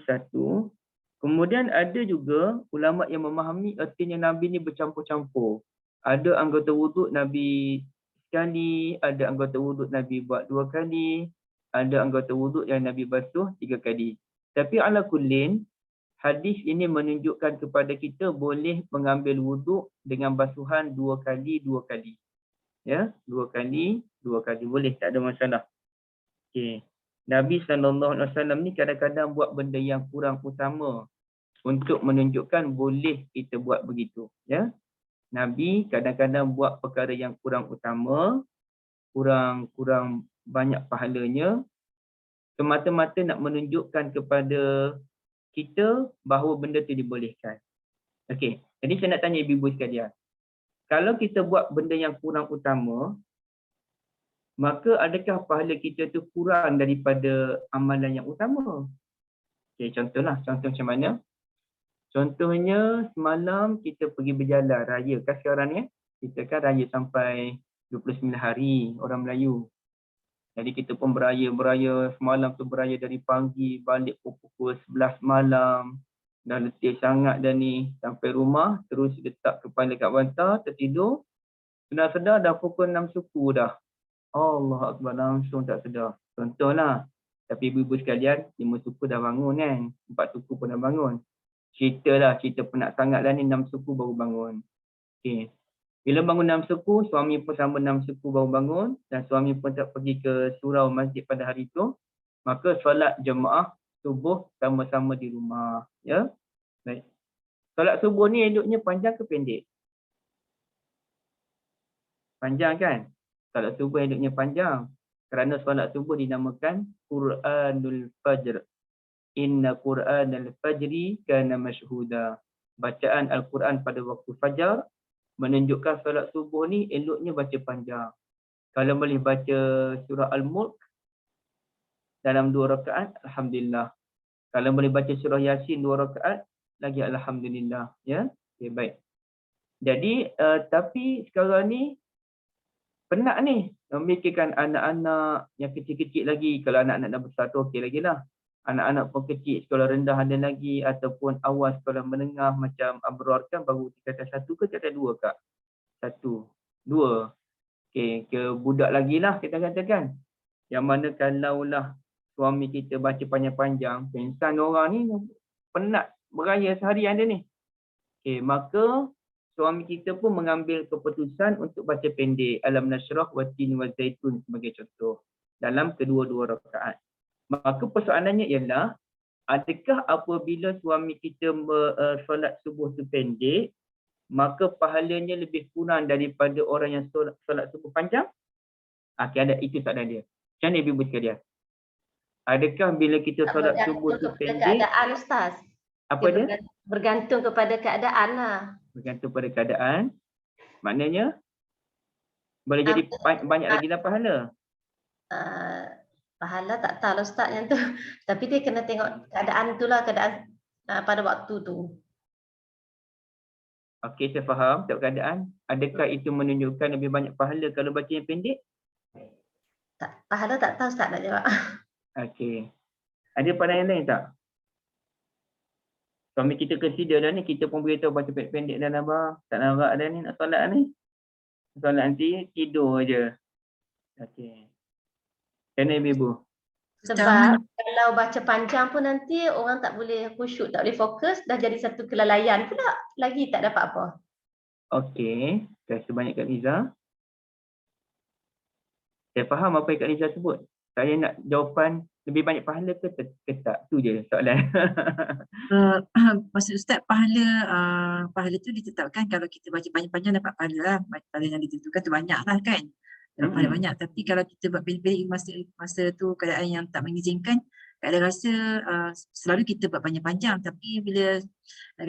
satu. Kemudian ada juga ulama yang memahami artinya Nabi ni bercampur-campur. Ada anggota wuduk Nabi sekali, ada anggota wuduk Nabi buat 2 kali, ada anggota wuduk yang Nabi basuh 3 kali. Tapi ala kullin, hadis ini menunjukkan kepada kita boleh mengambil wuduk dengan basuhan 2 kali. Ya, 2 kali boleh, tak ada masalah. Okey. Nabi SAW ni kadang-kadang buat benda yang kurang utama untuk menunjukkan boleh kita buat begitu. Ya, Nabi kadang-kadang buat perkara yang kurang utama, kurang banyak pahalanya, semata-mata nak menunjukkan kepada kita bahawa benda tu dibolehkan. Okey, jadi saya nak tanya ibu-ibu sekalian. Kalau kita buat benda yang kurang utama, maka adakah pahala kita tu kurang daripada amalan yang utama? Okey, contoh macam mana? Contohnya semalam kita pergi berjalan raya, kan sekarang ni kita kan raya sampai 29 hari orang Melayu. Jadi kita pun beraya semalam tu, beraya dari pagi balik pukul 11 malam. Dah letih sangat dah ni, sampai rumah terus letak kepala kat bantal, tertidur. Sedar-sedar dah pukul 6 suku dah. Allah Akbar, langsung tak sedar. Contohlah. Tapi ibu-ibu sekalian, 5 suku dah bangun kan, 4 suku pun dah bangun. Cerita penat sangat dah ni, 6 suku baru bangun. Okey. Bila bangun 6 suku, suami pun sama 6 suku baru bangun, dan suami pun tak pergi ke surau masjid pada hari itu, maka solat jemaah subuh sama-sama di rumah. Ya, baik. Solat subuh ni eloknya panjang ke pendek? Panjang kan? Solat subuh eloknya panjang. Kerana solat subuh dinamakan Quranul Fajr. Inna Quranul Fajri kana mashhuda. Bacaan Al-Quran pada waktu fajar menunjukkan solat subuh ni eloknya baca panjang. Kalau boleh baca surah Al-Mulk dalam 2 rakaat, alhamdulillah. Kalau boleh baca surah Yasin 2 rakaat, lagi alhamdulillah. Ya, okay, baik. Jadi tapi sekarang ni penat ni memikirkan anak-anak yang kecil-kecil lagi. Kalau anak-anak dah besar tu okey lagi lah. Anak-anak pun kecil, sekolah rendah ada lagi, ataupun awal sekolah menengah macam Abrar kan baru tingkatan 1 ke tingkatan 2 kak? Satu. Dua. Okey, ke budak lagi lah kita katakan. Yang mana kalaulah suami kita baca panjang-panjang, pensan orang ni penat beraya seharian dia ni. Okey, maka suami kita pun mengambil keputusan untuk baca pendek Alam Nashrah wa Tin wa Zaitun sebagai contoh dalam kedua-dua rakaat. Maka persoalannya ialah, adakah apabila suami kita solat subuh tu pendek, maka pahalanya lebih kurang daripada orang yang solat subuh panjang? Okey, ada itu soalan dia. Macam mana ibu sekalian? Adakah bila kita solat subuh tu Bergantung kepada pendek, keadaan Ustaz. apa dia? Bergantung kepada keadaan lah. Bergantung pada keadaan. Maknanya boleh jadi banyak lagi lah pahala. Pahala tak tahu lah Ustaz yang tu. Tapi dia kena tengok keadaan tu lah, keadaan pada waktu tu. Okey, saya faham setiap keadaan. Adakah itu menunjukkan lebih banyak pahala kalau baca yang pendek? Pahala tak tahu Ustaz nak jawab. Okey. Ada pandangan lain tak? Suami kita consider dah ni, kita pun beritahu baca pendek dah lah abang. Tak nampak dah ni nak solat ni. Solat nanti tidur je. Okey. Kena ibu-ibu. Sebab kalau baca panjang pun nanti orang tak boleh khusyuk, tak boleh fokus, dah jadi satu kelalaian pula. Lagi tak dapat apa. Okey. Terima kasih banyak Kak Liza. Saya faham apa yang Kak Liza sebut. Saya nak jawapan lebih banyak pahala ke tak? Tu je soalan. Maksud Ustaz, pahala tu ditetapkan kalau kita baca panjang-panjang dapat pahala lah. Pahala yang ditentukan tu banyak lah kan. Dapat pahala banyak. Tapi kalau kita buat pendek-pendek masa tu keadaan yang tak mengizinkan, ada rasa selalu kita buat panjang-panjang. Tapi bila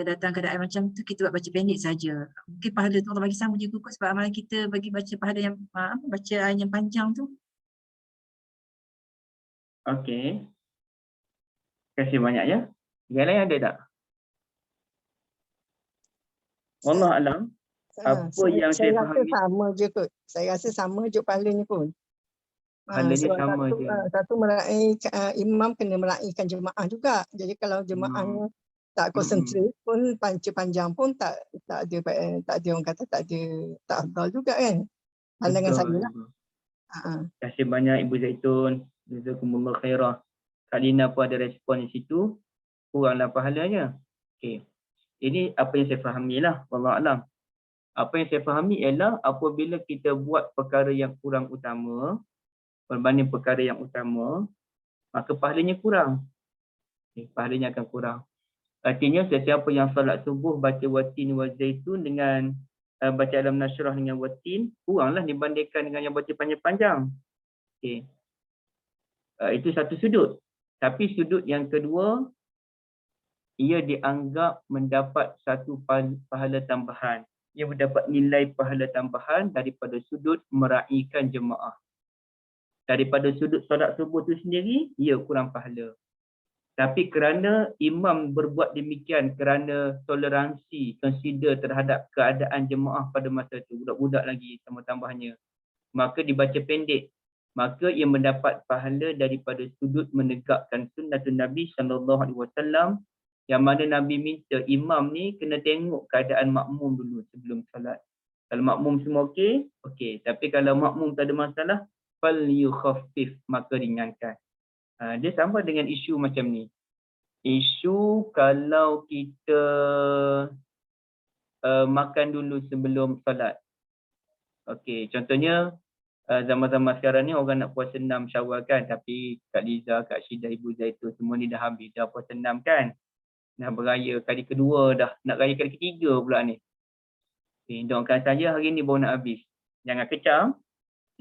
datang keadaan macam tu, kita buat baca pendek saja. Mungkin pahala tu Allah bagi sama juga kot, sebab amalan kita bagi baca pahala yang bacaan yang panjang tu. Okey. Terima kasih banyak ya. Yang lain ada tak? Wallah alam. Apa yang saya rasa fahami, sama je kot. Saya rasa sama je pahalanya pun. pahalanya Sebab sama je. satu imam kena meraihkan jemaah juga. Jadi kalau jemaahnya tak konsentrate pun, panjang pun tak ada orang kata tak afdal juga kan. Pandangan saya lah. Terima kasih banyak Ibu Zaitun. Jazakumullah khairah. Kak Lina pun ada respon di situ. Kuranglah pahalanya. Okey. Ini apa yang saya fahami lah. Wallahualam. Apa yang saya fahami ialah apabila kita buat perkara yang kurang utama berbanding perkara yang utama, maka pahalanya kurang. Okay, pahalanya akan kurang. Artinya sesiapa yang solat subuh baca watin wa zaitun dengan baca Alam Nashrah dengan watin, kuranglah dibandingkan dengan yang baca panjang-panjang. Okay. Itu satu sudut. Tapi sudut yang kedua, ia dianggap mendapat satu pahala tambahan. Ia mendapat nilai pahala tambahan daripada sudut meraihkan jemaah. Daripada sudut solat subuh itu sendiri, ia kurang pahala. Tapi kerana imam berbuat demikian kerana toleransi, consider terhadap keadaan jemaah pada masa itu, budak-budak lagi tambah-tambahnya, maka dibaca pendek. Maka ia mendapat pahala daripada sudut menegakkan sunnatun Nabi SAW, yang mana Nabi minta imam ni kena tengok keadaan makmum dulu sebelum salat. Kalau makmum semua okey, okey. Tapi kalau makmum tak ada masalah, fal yukhaffif, maka ringankan. Dia sama dengan isu macam ni. Isu kalau kita makan dulu sebelum salat. Okey, contohnya zaman-zaman sekarang ni orang nak puasa 6 Syawal kan, tapi Kak Liza, Kak Syidah, Ibu Zaitun semua ni dah habis dah puasa 6 kan. Dah beraya kali kedua dah, nak raya kali ketiga pula ni. Okay, doakan saya hari ni baru nak habis. Jangan kecam.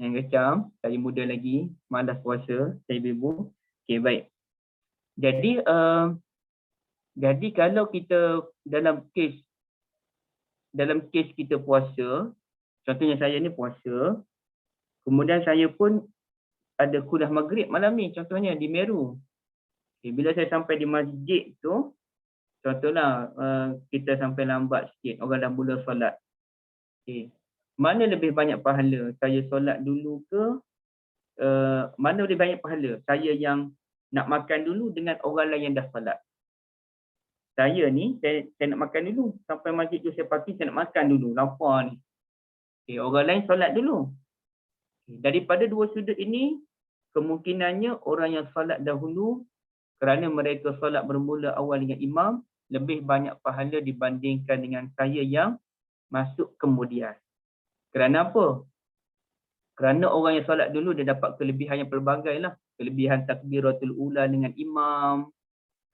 Jangan kecam, saya muda lagi, malas puasa, saya ibu. Okey, baik. Jadi kalau kita dalam kes kita puasa, contohnya saya ni puasa, kemudian saya pun ada kuliah maghrib malam ni, contohnya di Meru. Okay, bila saya sampai di masjid tu, contohlah kita sampai lambat sikit, orang dah mula solat. Okay. Mana lebih banyak pahala? Saya solat dulu ke? Mana lebih banyak pahala? Saya yang nak makan dulu dengan orang lain yang dah solat. Saya ni, saya nak makan dulu. Sampai masjid tu saya parking, saya nak makan dulu. Lapar ni. Okay, orang lain solat dulu. Okay, daripada dua sudut ini, kemungkinannya orang yang solat dahulu kerana mereka solat bermula awal dengan imam, lebih banyak pahala dibandingkan dengan saya yang masuk kemudian. Kerana apa? Kerana orang yang solat dulu dia dapat kelebihan yang pelbagai lah. Kelebihan takbiratul ula dengan imam,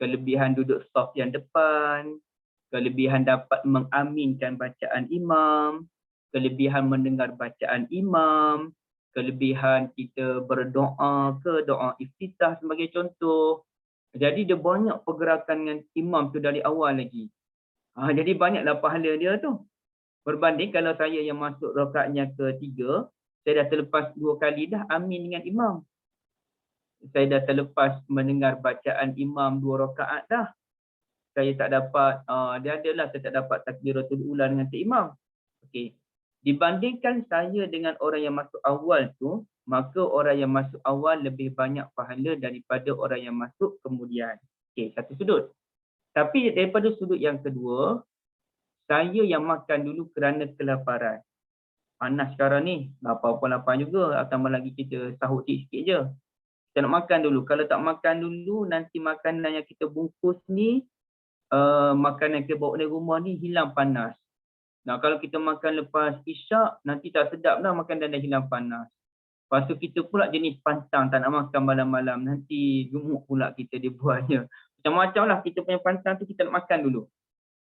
kelebihan duduk saf yang depan, kelebihan dapat mengaminkan bacaan imam, kelebihan mendengar bacaan imam, kelebihan kita berdoa ke doa iftitah sebagai contoh. Jadi dia banyak pergerakan dengan imam tu dari awal lagi. Jadi banyaklah pahala dia tu. Berbanding kalau saya yang masuk rakaatnya ketiga, saya dah terlepas 2 kali dah amin dengan imam. Saya dah terlepas mendengar bacaan imam 2 rakaat dah. Saya tak dapat, dia adalah saya tak dapat takbiratul ula dengan imam. Okey. Dibandingkan saya dengan orang yang masuk awal tu, maka orang yang masuk awal lebih banyak pahala daripada orang yang masuk kemudian. Okey, satu sudut. Tapi daripada sudut yang kedua, saya yang makan dulu kerana kelaparan. Panas sekarang ni, lapar juga, tambah lagi kita sahut sikit je. Kita nak makan dulu. Kalau tak makan dulu, nanti makanan yang kita bungkus ni, makanan kita bawa dari rumah ni hilang panas. Nah, kalau kita makan lepas isyak, nanti tak sedap dah makanan dah hilang panas. Lepas tu kita pula jenis pantang, tak nak makan malam-malam. Nanti gemuk pula kita dibuatnya. Macam-macam lah kita punya pantang tu kita nak makan dulu.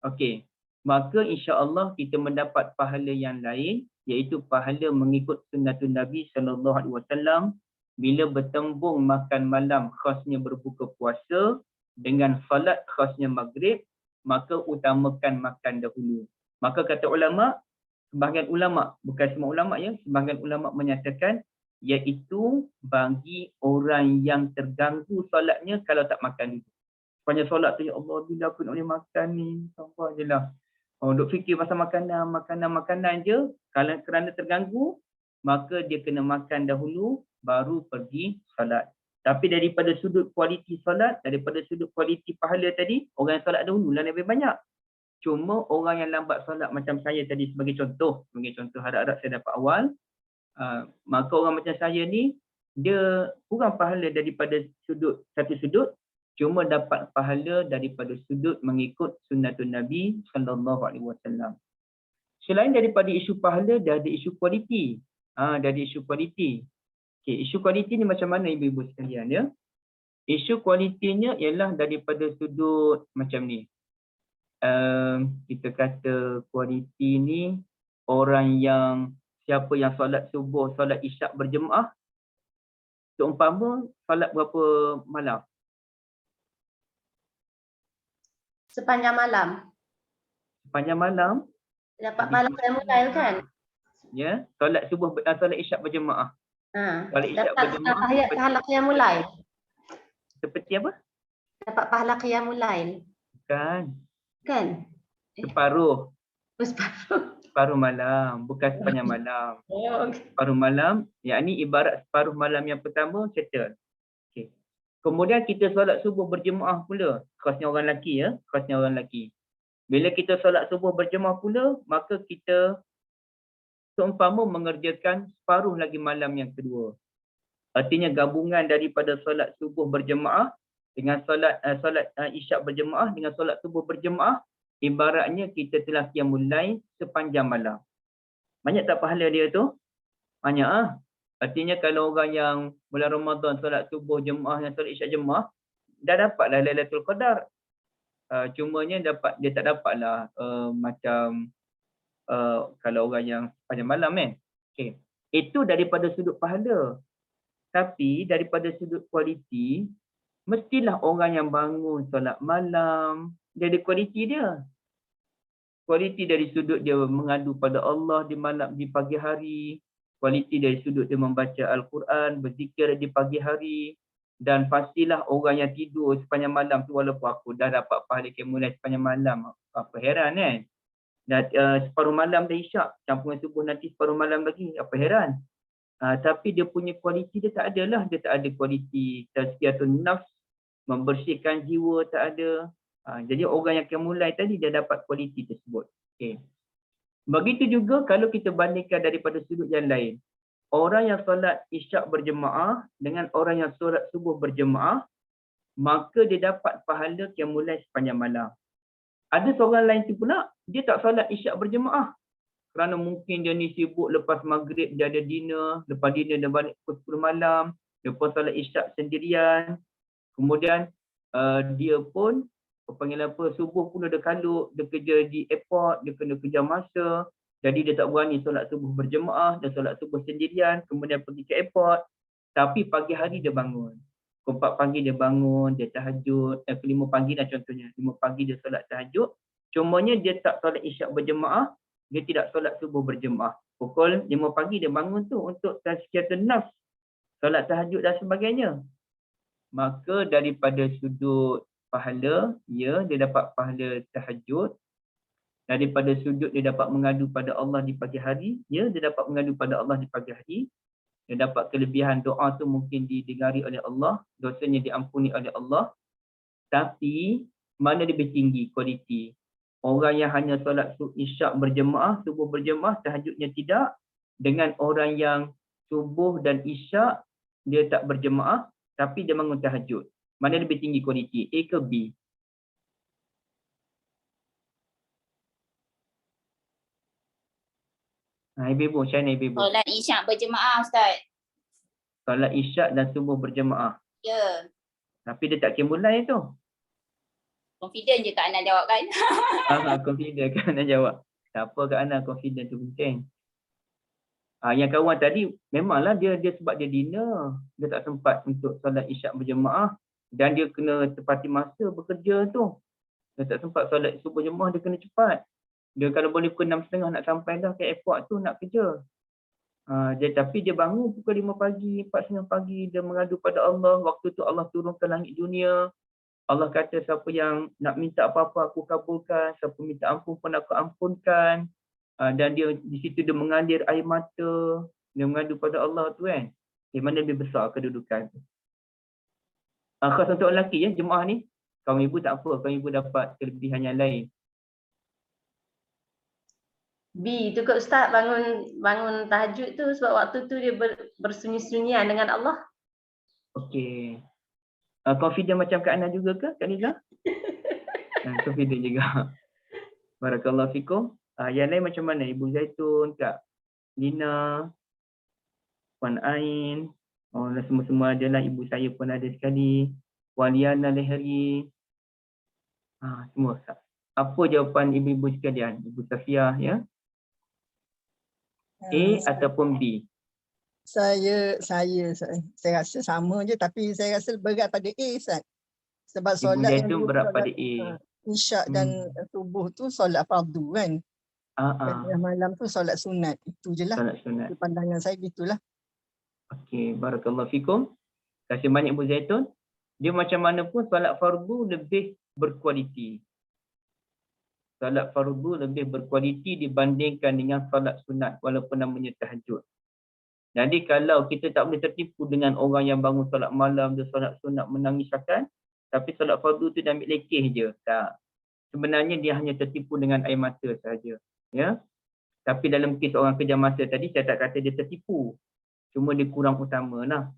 Okey. Maka insya-Allah kita mendapat pahala yang lain, iaitu pahala mengikut sunnatun Nabi SAW bila bertembung makan malam khasnya berbuka puasa dengan salat khasnya maghrib, maka utamakan makan dahulu. Maka kata ulama, sebahagian ulama, bukan semua ulama ya, sebahagian ulama menyatakan iaitu bagi orang yang terganggu solatnya kalau tak makan dulu. Sepanjang solat tu, ya Allah, bila aku nak boleh makan ni, sabar je lah. Duk fikir pasal makanan je, kalau kerana terganggu, maka dia kena makan dahulu, baru pergi solat. Tapi daripada sudut kualiti solat, daripada sudut kualiti pahala tadi, orang yang solat dahulu lah lebih banyak. Cuma orang yang lambat solat macam saya tadi sebagai contoh harap-harap saya dapat awal, maka orang macam saya ni, dia kurang pahala daripada satu sudut, cuma dapat pahala daripada sudut mengikut sunnatun Nabi SAW. Selain daripada isu pahala, dia ada isu kualiti. Dari isu kualiti. Okay, isu kualiti ni macam mana ibu-ibu sekalian ya? Isu kualitinya ialah daripada sudut macam ni. Kita kata kualiti ni orang yang siapa yang solat subuh, solat isyak berjemaah, seumpama solat berapa malam? Sepanjang malam. Sepanjang malam. Dapat pahala yang mulai kan? Ya, solat subuh, solat isyak berjemaah. Solat isyak berjemaah. Dapat pahala yang mulai. Seperti apa? Dapat pahala qiyamul lail. Kan? Separuh. Separuh malam, bukan sepanjang malam. Okay. Separuh malam, yakni ibarat separuh malam yang pertama settle. Okay. Kemudian kita solat subuh berjemaah pula. Khasnya orang lelaki ya, khasnya orang lelaki. Bila kita solat subuh berjemaah pula, maka kita seumpama mengerjakan separuh lagi malam yang kedua. Artinya gabungan daripada solat subuh berjemaah dengan solat isyak berjemaah dengan solat subuh berjemaah, ibaratnya kita telah qiyamul lail sepanjang malam. Banyak tak pahala dia tu? Banyak ah. Artinya kalau orang yang bulan Ramadan solat subuh jemaah dan solat isyak jemaah, dah dapatlah Lailatul Qadar. Cumanya dia tak dapatlah macam kalau orang yang sepanjang malam kan. Okay. Itu daripada sudut pahala. Tapi daripada sudut kualiti, mestilah orang yang bangun solat malam, dia ada kualiti dia. Kualiti dari sudut dia mengadu pada Allah di pagi hari. Kualiti dari sudut dia membaca Al-Quran, berzikir di pagi hari. Dan pastilah orang yang tidur sepanjang malam tu, walaupun aku dah dapat pahala mulai sepanjang malam, apa heran kan? Dan separuh malam dah isyak, campuran subuh nanti separuh malam lagi, apa heran? Tapi dia punya kualiti dia tak adalah. Dia tak ada kualiti tazkiyatun nafs, membersihkan jiwa, tak ada. Jadi orang yang mulai tadi dia dapat kualiti tersebut. Okay. Begitu juga kalau kita bandingkan daripada sudut yang lain. Orang yang solat isyak berjemaah dengan orang yang solat subuh berjemaah, maka dia dapat pahala qiyamul lail sepanjang malam. Ada seorang lain tu pula, dia tak solat isyak berjemaah. Kerana mungkin dia ni sibuk lepas maghrib, dia ada dinner, lepas dinner dia balik pukul 10 malam, dia pun solat isyak sendirian. Kemudian dia pun panggil apa, subuh pun dia kalut, dia kerja di airport, dia kena kejar masa. Jadi dia tak berani solat subuh berjemaah, dia solat subuh sendirian, kemudian pergi ke airport. Tapi pagi hari dia bangun. Pukul 4 pagi dia bangun, dia tahajud, 5 pagi lah contohnya. 5 pagi dia solat tahajud. Cumanya dia tak solat isyak berjemaah, dia tidak solat subuh berjemaah. Pukul 5 pagi dia bangun tu untuk tazkiyatun nafs, solat tahajud dan sebagainya. Maka daripada sudut pahala, dia dapat pahala tahajud. Daripada sudut dia dapat mengadu pada Allah di pagi hari, dia dapat mengadu pada Allah di pagi hari. Dia dapat kelebihan doa tu mungkin didengari oleh Allah, dosanya diampuni oleh Allah. Tapi mana lebih tinggi kualiti? Orang yang hanya solat isyak berjemaah, subuh berjemaah, tahajudnya tidak, dengan orang yang subuh dan isyak dia tak berjemaah tapi dia bangun tahajud. Mana lebih tinggi kualiti? A ke B? Ibu, macam mana Ibu? Solat isyak berjemaah Ustaz. Solat isyak dan subuh berjemaah. Ya. Tapi dia tak qiyamul lail tu. Confident je Kak Ana jawab kan. Confident Kak Ana jawab. Tak apa Kak Ana, confident tu penting. Yang kawan tadi memanglah dia sebab dia dinner, dia tak sempat untuk solat isyak berjemaah dan dia kena tepati masa bekerja tu. Dia tak sempat solat subuh jemaah, dia kena cepat. Dia kalau boleh pukul 6.30 nak sampai dah ke airport tu nak kerja. Tapi dia bangun pukul 5 pagi, 4.30 pagi, dia mengadu pada Allah. Waktu tu Allah turunkan langit dunia. Allah kata siapa yang nak minta apa-apa aku kabulkan, siapa minta ampun pun aku ampunkan. Dan dia di situ dia mengalir air mata, dia mengadu pada Allah tu kan. Mana lebih besar kedudukan tu. Khas untuk lelaki ya, jemaah ni. Kaum ibu tak apa, kaum ibu dapat kelebihan yang lain. B tu kot Ustaz, bangun tahajud tu sebab waktu tu dia bersunyi-sunyian dengan Allah. Okey. Confident macam Kak Ana juga ke, Kak Niza? Confident juga. Barakallahu fikum. Yang lain macam mana? Ibu Zaitun, Kak Lina, Puan Ain. Semua-semua adalah, ibu saya pun ada sekali. Puan Liana Lehari. Semua. Apa jawapan ibu-ibu sekalian? Ibu Safiah ya? A ataupun B? Saya rasa sama je, tapi saya rasa berat pada A Ustaz. Sebab Ibu solat yang Zaitun berat pada A. isyak dan subuh tu solat fardu kan. Dan malam tu solat sunat. Itu je lah. Solat sunat. Itu pandangan saya gitulah. Okey, barakallahu fikum. Terima kasih banyak Ibu Zaitun. Dia macam mana pun solat fardu lebih berkualiti. Solat fardu lebih berkualiti dibandingkan dengan solat sunat walaupun namanya tahajud. Jadi kalau kita tak boleh tertipu dengan orang yang bangun solat malam, dia solat sunat menangiskan, tapi solat fardu tu dia ambil lekeh je. Tak. Sebenarnya dia hanya tertipu dengan air mata sahaja. Ya. Tapi dalam kes orang kejar masa tadi, saya tak kata dia tertipu. Cuma dia kurang utama lah.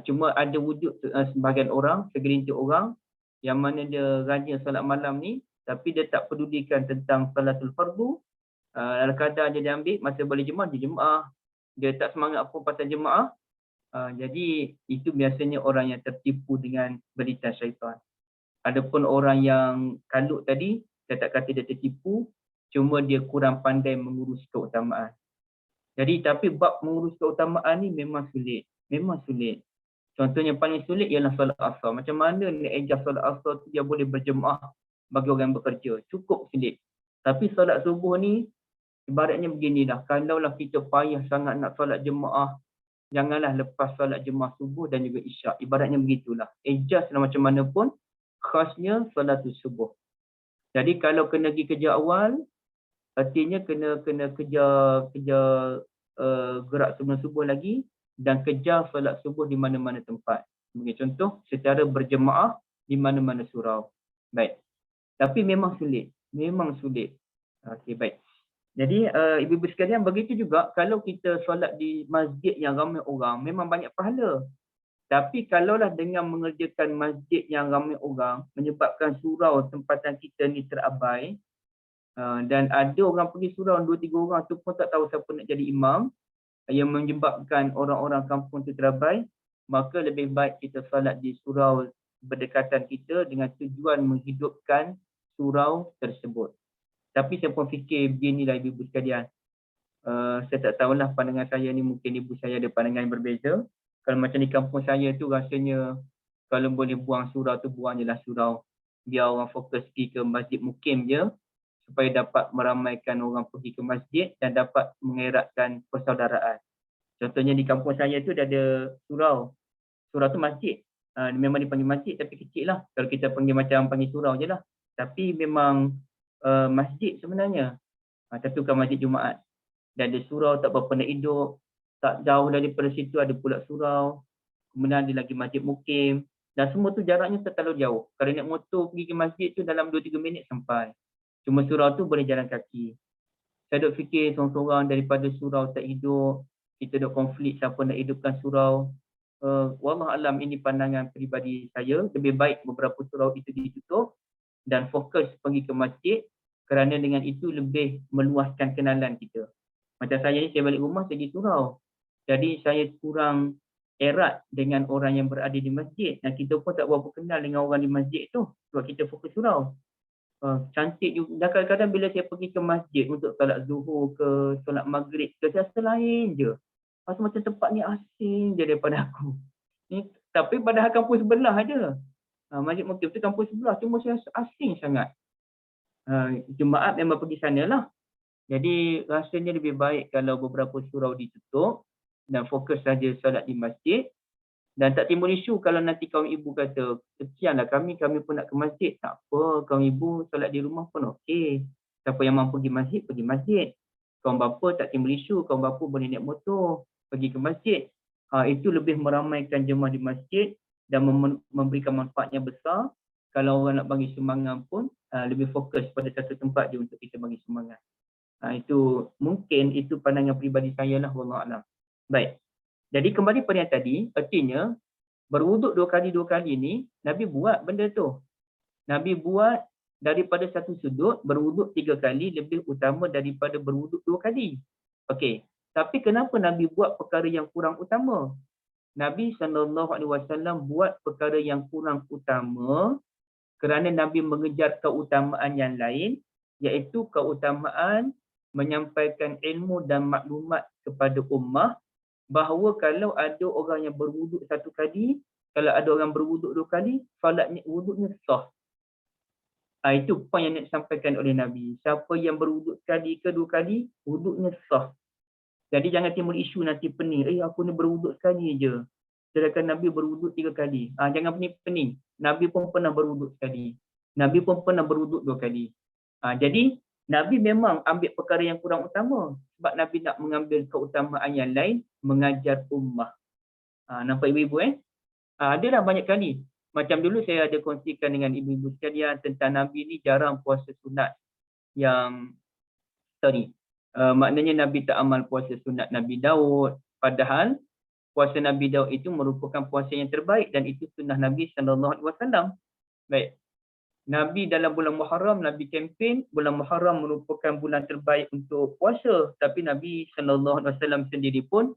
Cuma ada wujud sebahagian orang, segelintir orang yang mana dia rajin solat malam ni, tapi dia tak pedulikan tentang salatul fardu. Kadang-kadang dia ambil masa balik jemaah, dia jemaah. Dia tak semangat pun pasal jemaah. Jadi itu biasanya orang yang tertipu dengan berita syaitan. Adapun orang yang kalut tadi, saya tak kata dia tertipu, cuma dia kurang pandai mengurus keutamaan. Jadi tapi bab mengurus keutamaan ni memang sulit. Memang sulit. Contohnya paling sulit ialah solat asar. Macam mana ni ejah solat asar tu dia boleh berjemaah bagi orang yang bekerja. Cukup sulit. Tapi solat subuh ni ibaratnya beginilah. Kalaulah kita payah sangat nak solat jemaah, janganlah lepas solat jemaah subuh dan juga isyak. Ibaratnya begitulah. Ejah macam mana pun, khasnya solatul subuh. Jadi kalau kena pergi kerja awal, artinya kena kejar gerak sebelum subuh lagi dan kejar solat subuh di mana-mana tempat. Sebagai contoh, secara berjemaah di mana-mana surau. Baik. Tapi memang sulit. Memang sulit. Okey, baik. Jadi ibu-ibu sekalian, begitu juga kalau kita solat di masjid yang ramai orang, memang banyak pahala. Tapi kalaulah dengan mengerjakan masjid yang ramai orang menyebabkan surau tempatan kita ni terabai, dan ada orang pergi surau 2-3 orang tu pun tak tahu siapa nak jadi imam, yang menyebabkan orang-orang kampung tu terabai, maka lebih baik kita solat di surau berdekatan kita dengan tujuan menghidupkan surau tersebut. Tapi saya pun fikir beginilah ibu-ibu sekalian. Saya tak tahulah, pandangan saya ni mungkin ibu saya ada pandangan yang berbeza. Kalau macam di kampung saya tu rasanya kalau boleh buang surau tu buang je lah surau. Biar orang fokus pergi ke masjid mukim je supaya dapat meramaikan orang pergi ke masjid dan dapat mengeratkan persaudaraan. Contohnya di kampung saya tu dah ada surau. Surau tu masjid. Memang dipanggil masjid tapi kecil lah. Kalau kita panggil macam panggil surau je lah. Tapi memang masjid sebenarnya. Tapi bukan masjid Jumaat. Dan ada surau tak berapa nak hidup. Tak jauh daripada situ ada pula surau. Kemudian ada lagi masjid mukim. Dan semua tu jaraknya tak terlalu jauh. Kalau naik motor pergi ke masjid tu dalam 2-3 minit sampai. Cuma surau tu boleh jalan kaki. Saya duk fikir seorang-seorang daripada surau tak hidup. Kita duk konflik siapa nak hidupkan surau. Wallahualam, ini pandangan peribadi saya. Lebih baik beberapa surau itu ditutup dan fokus pergi ke masjid. Kerana dengan itu lebih meluaskan kenalan kita. Macam saya ni, saya balik rumah, saya pergi surau. Jadi saya kurang erat dengan orang yang berada di masjid. Dan kita pun tak berapa kenal dengan orang di masjid tu. Sebab kita fokus surau. Cantik juga. Dan kadang-kadang bila saya pergi ke masjid untuk solat zuhur ke, solat maghrib ke, saya rasa lain je. Rasa macam tempat ni asing je daripada aku. Tapi padahal kampung sebelah aja. Masjid Mukim tu kampung sebelah. Cuma saya rasa asing sangat. Jumaat memang pergi sana lah. Jadi rasanya lebih baik kalau beberapa surau ditutup dan fokus saja solat di masjid. Dan tak timbul isu kalau nanti kaum ibu kata, kesianlah kami pun nak ke masjid. Tak apa, kaum ibu solat di rumah pun okey. Siapa yang mampu pergi masjid, pergi masjid. Kaum bapa tak timbul isu, kaum bapa boleh naik motor, pergi ke masjid. Itu lebih meramaikan jemaah di masjid dan memberikan manfaatnya besar. Kalau orang nak bagi sumbangan pun lebih fokus pada satu tempat je untuk kita bagi sumbangan. Itu mungkin itu pandangan peribadi saya lah, wallahualam. Baik. Jadi kembali pada yang tadi, artinya berwuduk 2 kali ni Nabi buat benda tu. Nabi buat daripada satu sudut, berwuduk 3 kali lebih utama daripada berwuduk 2 kali. Okey. Tapi kenapa Nabi buat perkara yang kurang utama? Nabi SAW buat perkara yang kurang utama kerana Nabi mengejar keutamaan yang lain, iaitu keutamaan menyampaikan ilmu dan maklumat kepada ummah bahawa kalau ada orang yang berwuduk 1 kali, kalau ada orang berwuduk 2 kali, solatnya wuduknya sah. Itu poin yang nak disampaikan oleh Nabi. Siapa yang berwuduk sekali ke 2 kali, wuduknya sah. Jadi jangan timbul isu nanti pening. Aku ni berwuduk sekali je. Sedangkan Nabi berwuduk 3 kali. Jangan pening. Nabi pun pernah berwuduk sekali. Nabi pun pernah berwuduk 2 kali. Jadi Nabi memang ambil perkara yang kurang utama. Sebab Nabi nak mengambil keutamaan yang lain, mengajar ummah. Nampak ibu-ibu adalah banyak kali. Macam dulu saya ada kongsikan dengan ibu-ibu sekalian tentang Nabi ni jarang puasa sunat. Maknanya Nabi tak amal puasa sunat Nabi Daud. Padahal puasa Nabi Daud itu merupakan puasa yang terbaik dan itu sunnah Nabi SAW. Baik. Nabi dalam bulan Muharram, Nabi kempen bulan Muharram merupakan bulan terbaik untuk puasa. Tapi Nabi SAW sendiri pun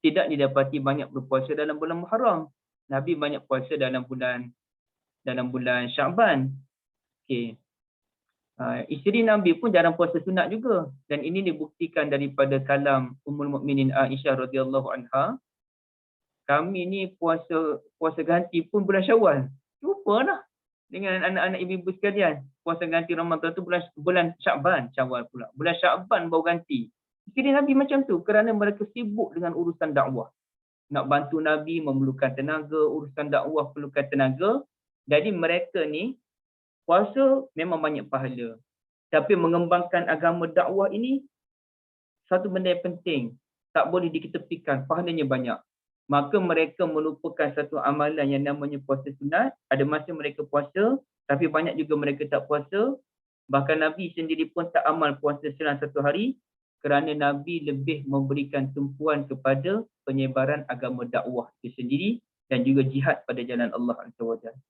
tidak didapati banyak berpuasa dalam bulan Muharram. Nabi banyak puasa dalam bulan Syaban. Okey. Isteri Nabi pun jarang puasa sunat juga. Dan ini dibuktikan daripada kalam Ummul Mukminin Aisyah radhiyallahu anha. Kami ni puasa ganti pun bulan Syawal. Lupalah dengan anak-anak ibu-ibu sekalian. Puasa ganti Ramadan tu bulan Syaban, Syawal pula. Bulan Syaban baru ganti. Isteri Nabi macam tu kerana mereka sibuk dengan urusan dakwah. Nak bantu Nabi memerlukan tenaga, urusan dakwah perlukan tenaga. Jadi mereka ni puasa memang banyak pahala. Tapi mengembangkan agama dakwah ini satu benda yang penting. Tak boleh diketepikan, pahalanya banyak. Maka mereka melupakan satu amalan yang namanya puasa sunat. Ada masa mereka puasa, tapi banyak juga mereka tak puasa. Bahkan Nabi sendiri pun tak amal puasa selang satu hari kerana Nabi lebih memberikan tumpuan kepada penyebaran agama dakwah itu sendiri dan juga jihad pada jalan Allah Azza wa Jalla.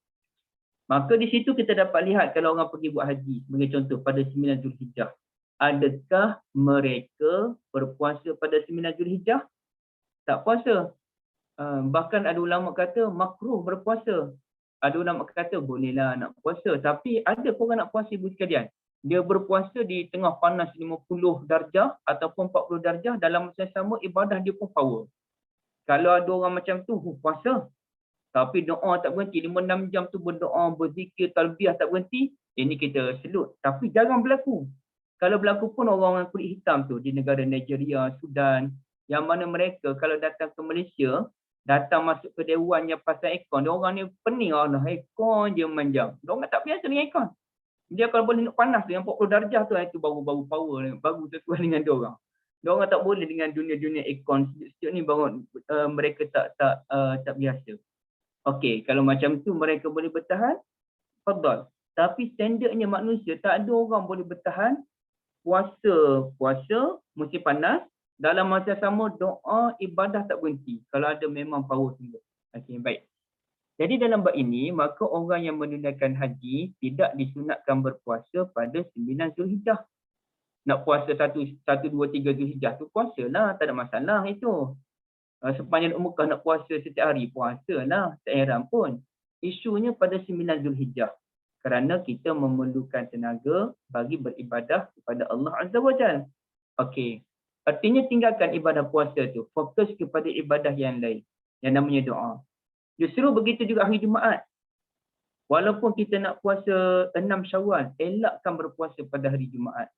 Maka di situ kita dapat lihat kalau orang pergi buat haji sebagai contoh pada 9 Zulhijjah. Adakah mereka berpuasa pada 9 Zulhijjah? Tak puasa. Bahkan ada ulama kata makruh berpuasa. Ada ulama kata bolehlah nak puasa. Tapi ada orang nak puasa ibu sekalian. Dia berpuasa di tengah panas 50 darjah ataupun 40 darjah dalam masa sama ibadah dia pun power. Kalau ada orang macam tu, puasa. Tapi doa tak berhenti, 5-6 jam tu berdoa, berzikir, talbiah tak berhenti, ini kita selut. Tapi jarang berlaku. Kalau berlaku pun orang-orang kulit hitam tu di negara Nigeria, Sudan, yang mana mereka kalau datang ke Malaysia, datang masuk ke dewan yang pasal aircon, diorang ni pening lah, aircon je manjang. Diorang tak biasa dengan aircon. Dia kalau boleh nak panas tu, yang 40 darjah tu, itu baru power, baru sesuai dengan diorang. Diorang tak boleh dengan dunia-dunia aircon. Setiap ni baru mereka tak biasa. Okey, kalau macam tu mereka boleh bertahan, fadal. Tapi standardnya manusia, tak ada orang boleh bertahan puasa musim panas, dalam masa sama doa, ibadah tak berhenti. Kalau ada memang power sungguh. Okey, baik. Jadi dalam bab ini, maka orang yang menunaikan haji tidak disunatkan berpuasa pada 9 Zulhijjah. Nak puasa 1, 2, 3 Zulhijjah tu puasalah, tak ada masalah itu. Sepanjang Umrah nak puasa setiap hari, puasalah, tak heran pun. Isunya pada 9 Zulhijjah. Kerana kita memerlukan tenaga bagi beribadah kepada Allah Azza wa Jalla. Okey. Artinya tinggalkan ibadah puasa tu. Fokus kepada ibadah yang lain. Yang namanya doa. Justru begitu juga hari Jumaat. Walaupun kita nak puasa 6 Syawal, elakkan berpuasa pada hari Jumaat.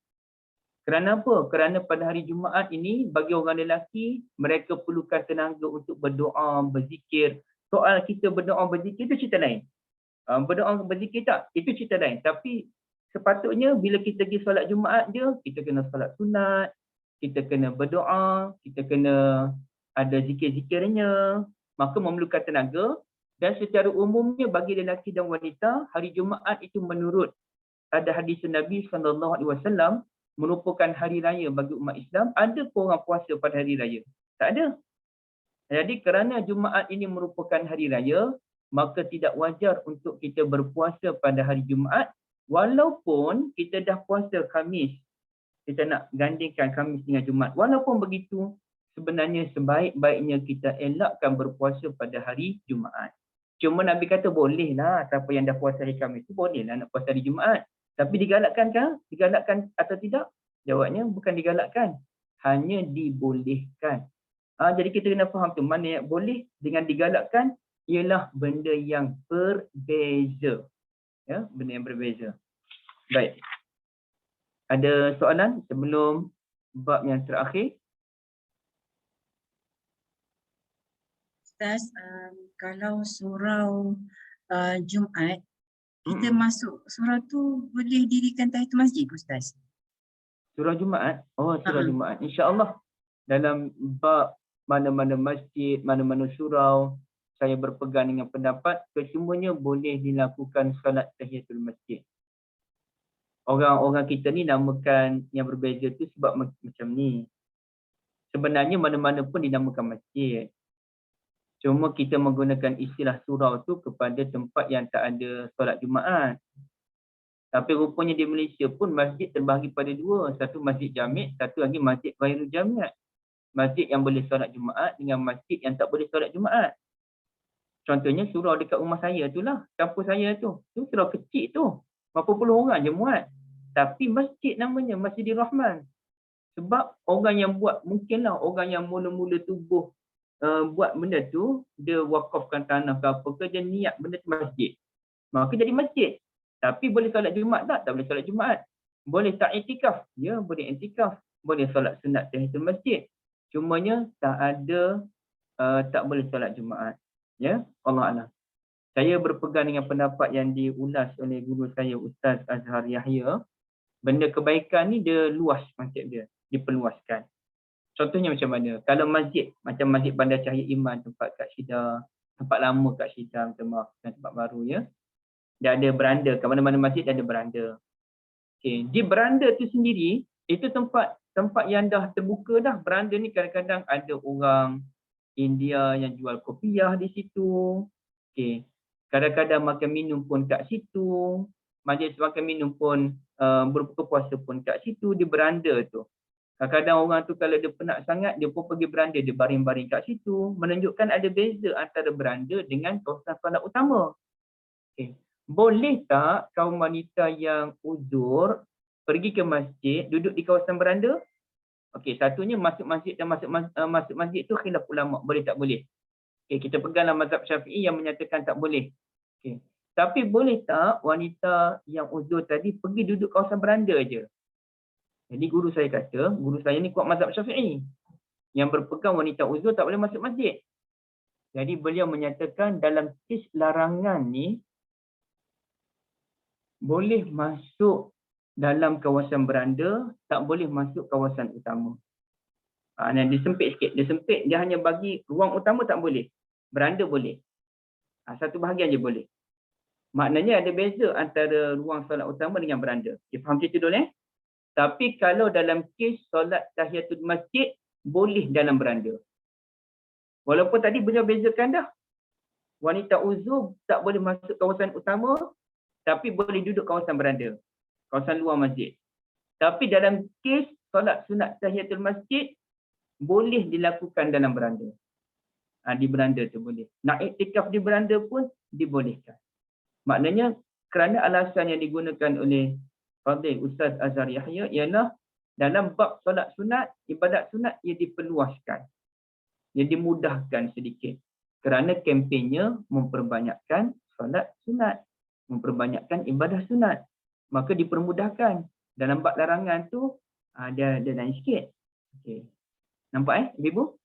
Kerana apa? Kerana pada hari Jumaat ini, bagi orang lelaki, mereka perlukan tenaga untuk berdoa, berzikir. Soal kita berdoa, berzikir itu cerita lain. Berdoa, berzikir tak? Itu cerita lain. Tapi sepatutnya bila kita pergi solat Jumaat je, kita kena solat sunat, kita kena berdoa, kita kena ada zikir-zikirnya, maka memerlukan tenaga. Dan secara umumnya bagi lelaki dan wanita, hari Jumaat itu menurut ada hadis Nabi SAW, merupakan hari raya bagi umat Islam. Ada orang puasa pada hari raya? Tak ada. Jadi kerana Jumaat ini merupakan hari raya, maka tidak wajar untuk kita berpuasa pada hari Jumaat walaupun kita dah puasa Khamis. Kita nak gandingkan Khamis dengan Jumaat. Walaupun begitu, sebenarnya sebaik-baiknya kita elakkan berpuasa pada hari Jumaat. Cuma Nabi kata bolehlah, siapa yang dah puasa hari Khamis itu bolehlah nak puasa hari Jumaat. Tapi digalakkan kah? Digalakkan atau tidak? Jawabnya bukan digalakkan. Hanya dibolehkan. Jadi kita kena faham tu. Mana yang boleh dengan digalakkan ialah benda yang berbeza. Ya, benda yang berbeza. Baik. Ada soalan sebelum bab yang terakhir? Ustaz, kalau surau Jumaat, kita masuk surau tu boleh dirikan tahiyatul masjid, Ustaz? Surau Jumaat? Oh, surau Jumaat. InsyaAllah dalam bab mana-mana masjid, mana-mana surau, saya berpegang dengan pendapat kesemuanya boleh dilakukan salat tahiyatul masjid. Orang-orang kita ni namakan yang berbeza tu sebab macam ni. Sebenarnya mana-mana pun dinamakan masjid. Cuma kita menggunakan istilah surau tu kepada tempat yang tak ada solat Jumaat. Tapi rupanya di Malaysia pun masjid terbahagi pada dua. Satu masjid jami', satu lagi masjid ghairul jami'. Masjid yang boleh solat Jumaat dengan masjid yang tak boleh solat Jumaat. Contohnya surau dekat rumah saya tu lah. Kampus saya tu. Tu surau kecil tu. Berapa puluh orang je muat. Tapi masjid namanya Masjidil Rahman. Sebab orang yang buat, mungkinlah orang yang mula-mula tubuh buat benda tu, dia wakafkan tanah ke apa ke, dia niat benda tu masjid. Maka jadi masjid. Tapi boleh solat Jumaat tak? Tak boleh solat Jumaat. Boleh tak iktikaf? Ya, boleh iktikaf. Boleh solat sunat tahiyatul masjid. Cumanya tak ada, tak boleh solat Jumaat. Ya, Allah A'lam. Saya berpegang dengan pendapat yang diulas oleh guru saya, Ustaz Azhar Yahya. Benda kebaikan ni dia luas konsep dia. Diperluaskan. Contohnya macam mana? Kalau masjid, macam Masjid Bandar Cahaya Iman, tempat Kak Syida, tempat lama Kak Syida, tempat baru ya. Dia ada beranda, kat mana-mana masjid dia ada beranda. Okey, di beranda tu sendiri, itu tempat yang dah terbuka dah. Beranda ni kadang-kadang ada orang India yang jual kopiah di situ. Okey. Kadang-kadang makan minum pun kat situ. Majlis makan minum pun berbuka puasa pun kat situ di beranda tu. Kadang-kadang orang tu kalau dia penat sangat, dia pun pergi beranda, dia baring-baring kat situ. Menunjukkan ada beza antara beranda dengan kawasan solat utama. Okay. Boleh tak kaum wanita yang uzur pergi ke masjid, duduk di kawasan beranda? Okey, satunya masuk masjid dan masuk masjid tu khilaf ulama, boleh tak boleh? Okey, kita peganglah mazhab Syafi'i yang menyatakan tak boleh. Okey. Tapi boleh tak wanita yang uzur tadi pergi duduk kawasan beranda je? Jadi guru saya kata, guru saya ni kuat mazhab Syafi'i. Yang berpegang wanita uzur tak boleh masuk masjid. Jadi beliau menyatakan dalam kes larangan ni boleh masuk dalam kawasan beranda, tak boleh masuk kawasan utama. Dan dia sempit sikit. Dia sempit, dia hanya bagi ruang utama tak boleh. Beranda boleh. Satu bahagian je boleh. Maknanya ada beza antara ruang solat utama dengan beranda. Okay, faham cerita dulu Tapi kalau dalam kes solat tahiyatul masjid, boleh dalam beranda. Walaupun tadi beliau bezakan dah. Wanita uzur tak boleh masuk kawasan utama, tapi boleh duduk kawasan beranda. Kawasan luar masjid. Tapi dalam kes solat sunat tahiyatul masjid, boleh dilakukan dalam beranda. Di beranda tu boleh. Nak iktikaf di beranda pun dibolehkan. Maknanya kerana alasan yang digunakan oleh Fadil Ustaz Azhar Yahya ialah dalam bab solat sunat, ibadat sunat ia diperluaskan. Ia dimudahkan sedikit. Kerana kempennya memperbanyakkan solat sunat. Memperbanyakkan ibadah sunat. Maka dipermudahkan. Dalam bab larangan tu, dia lain sikit. Okay. Nampak Ibu?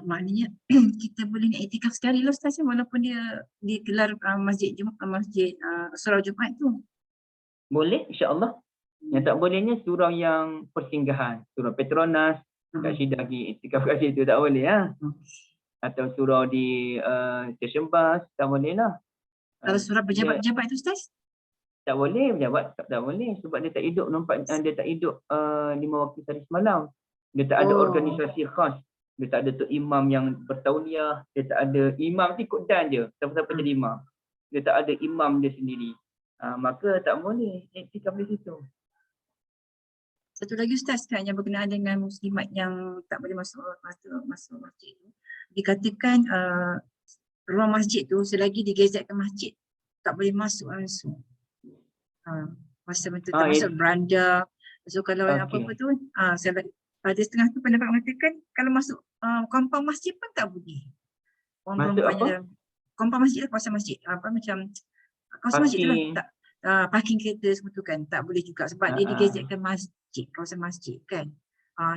Maknanya kita boleh nak iktikaf sekali lah Ustaz, walaupun dia digelar masjid surau Jumaat tu. Boleh, insya-Allah. Yang tak bolehnya surau yang persinggahan, surau Petronas, kat Syida pergi iktikaf kat situ tak boleh Atau surau di stesen bas, tak boleh lah. Kalau surau pejabat-pejabat tu Ustaz? Tak boleh, pejabat tak boleh sebab dia tak hidup dia tak hidup 5 waktu sehari semalam. Dia tak ada organisasi khas. Dia tak ada tu imam yang bertauliah, dia tak ada imam tu ikut dan je, siapa-siapa jadi imam. Dia tak ada imam dia sendiri. Maka tak boleh iktikaf di situ. Satu lagi Ustaz kan yang berkenaan dengan muslimat yang tak boleh masuk masjid tu. Dikatakan ruang masjid tu selagi digezetkan masjid tak boleh masuk langsung. Masa betul tak masuk beranda. So kalau apa-apa tu ada setengah tu pendapat mengatakan kalau masuk kompang masjid pun tak boleh. Masuk apa? Kompang masjid lah, kawasan masjid. Macam kawasan masjid tu lah. Tak, parking kereta semua tu kan tak boleh juga sebab dia digezetkan masjid, kawasan masjid kan.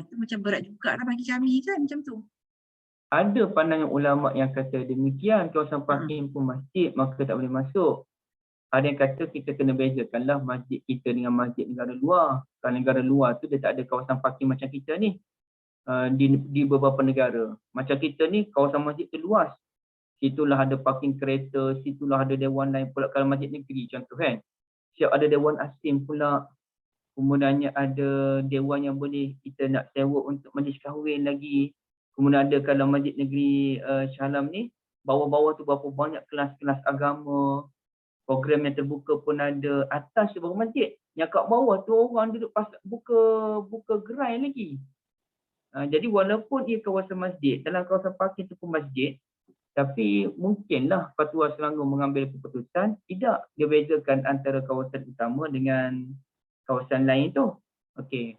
Itu macam berat juga lah bagi kami kan macam tu. Ada pandangan ulama yang kata demikian, kawasan parking pun masjid maka tak boleh masuk. Ada yang kata kita kena bezakanlah masjid kita dengan masjid negara luar. Kalau negara luar tu dia tak ada kawasan parking macam kita ni. Di beberapa negara. Macam kita ni kawasan masjid tu luas. Situlah ada parking kereta, situlah ada dewan lain pula kalau masjid negeri contoh kan. Siap ada dewan asing pula. Kemudiannya ada dewan yang boleh kita nak sewa untuk majlis kahwin lagi. Kemudian ada kalau masjid negeri Shah Alam ni, bawah-bawah tu berapa banyak kelas-kelas agama. Program yang terbuka pun ada. Atas tu baru masjid. Yang kat bawah tu orang duduk buka gerai lagi. Jadi walaupun ia kawasan masjid, dalam kawasan parking tu pun masjid, tapi mungkinlah Fatwa Selangor mengambil keputusan tidak dia bezakan antara kawasan utama dengan kawasan lain tu. Okey.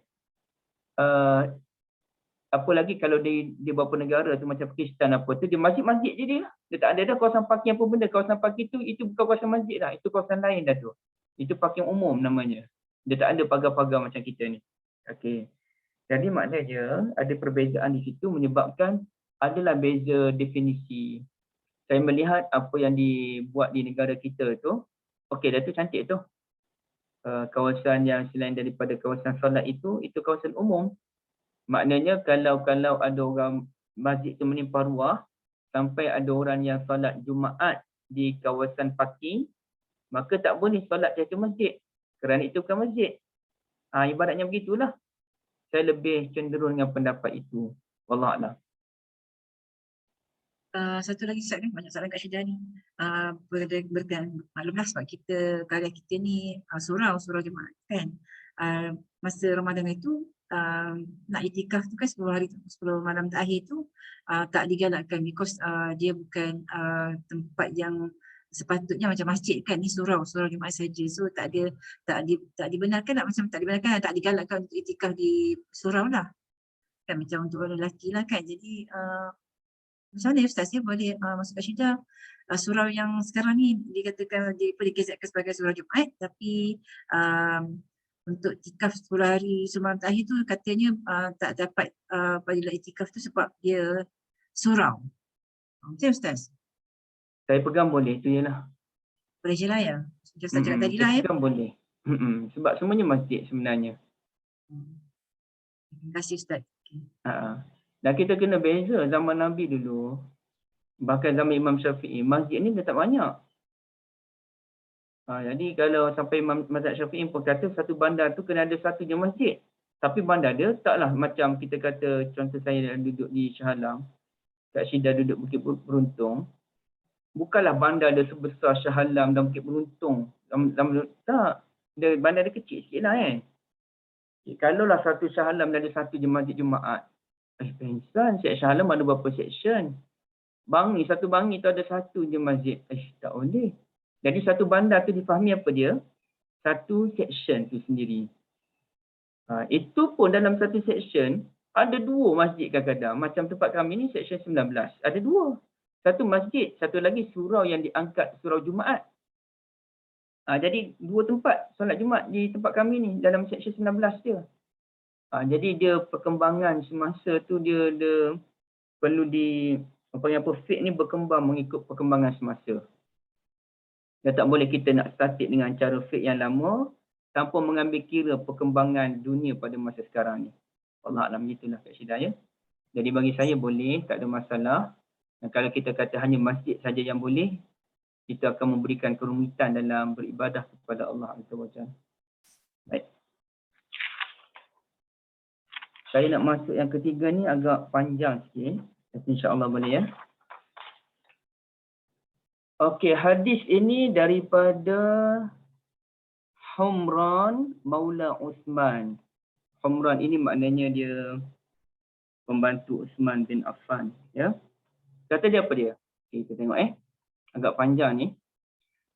Apa lagi kalau di beberapa negara tu macam Pakistan apa tu, dia masjid-masjid je dia lah. Dia tak ada dah kawasan parking apa benda. Kawasan parking tu itu bukan kawasan masjid dah. Itu kawasan lain dah tu. Itu parking umum namanya. Dia tak ada pagar-pagar macam kita ni. Okey. Jadi maknanya ada perbezaan di situ menyebabkan adalah beza definisi. Saya melihat apa yang dibuat di negara kita tu, okey dah tu cantik tu. Kawasan yang selain daripada kawasan solat itu kawasan umum. Maknanya kalau ada orang masjid tu menimpa ruah, sampai ada orang yang solat Jumaat di kawasan parking, maka tak boleh solat tahiyatul masjid. kerana itu bukan masjid. Ibaratnya begitulah. Saya lebih cenderung dengan pendapat itu. Wallahualam. Satu lagi soalan, banyak soalan kat Syeda ni. Berkaitan maklumlah sebab kita, karya kita ni surau Jumaat kan. Masa Ramadan itu nak itikaf tu kan 10 hari 10 malam terakhir tu tak digalakkan because dia bukan tempat yang sepatutnya macam masjid kan, ni surau Jumaat saja. So tak dibenarkan nak, macam tak dibenarkan, tak digalakkan untuk itikaf di surau lah. Kan macam untuk orang lelaki lah kan. Jadi macam mana Ustaz, saya boleh masuk kat Syeda surau yang sekarang ni dikatakan dikezatkan sebagai surau Jumaat, tapi untuk itikaf 10 hari semalam terakhir tu katanya tak dapat apabila itikaf tu sebab dia surau. Macam Ustaz? Saya pegang boleh, tu je lah. Boleh je lah ya? Macam Ustaz cakap tadi lah Saya ya? pegang boleh. Sebab semuanya masjid sebenarnya. Terima kasih Ustaz. Okay. Dan kita kena beza zaman Nabi dulu. Bahkan zaman Imam Syafi'i, masjid ni dah tak banyak. Jadi kalau sampai Imam Mazhab Syafi'i pun kata satu bandar tu kena ada satu je masjid. Tapi bandar dia taklah macam kita kata, contoh saya duduk di Shah Alam, Kak Syeda duduk Bukit Beruntung. Bukanlah bandar dia sebesar Shah Alam dan Bukit Beruntung. Tak. Bandar dia kecil sikit lah kan. Kalau lah satu Shah Alam ada satu je masjid Jumaat. Pensan, Shah Alam ada berapa section? Satu bangi tu ada satu je masjid. Tak boleh. Jadi satu bandar tu difahami apa dia? Satu section tu sendiri. Itu pun dalam satu section ada 2 masjid kadang-kadang. Macam tempat kami ni section 19. Ada 2. Satu masjid, satu lagi surau yang diangkat surau Jumaat. Jadi 2 tempat solat Jumaat di tempat kami ni dalam section 19 dia. Jadi dia perkembangan semasa tu dia perlu fiqh ni berkembang mengikut perkembangan semasa. Dan tak boleh kita nak statik dengan cara fiqh yang lama tanpa mengambil kira perkembangan dunia pada masa sekarang ni. Wallahualam, itulah Kak Syeda ya. Jadi bagi saya boleh, tak ada masalah. Dan kalau kita kata hanya masjid saja yang boleh, kita akan memberikan kerumitan dalam beribadah kepada Allah Azza wa Jalla. Baik. Saya nak masuk yang ketiga ni agak panjang sikit. Tapi insya-Allah boleh ya. Okey, hadis ini daripada Humran Maula Uthman. Humran ini maknanya dia pembantu Uthman bin Affan, ya. Kata dia apa dia? Okay, kita tengok agak panjang ni.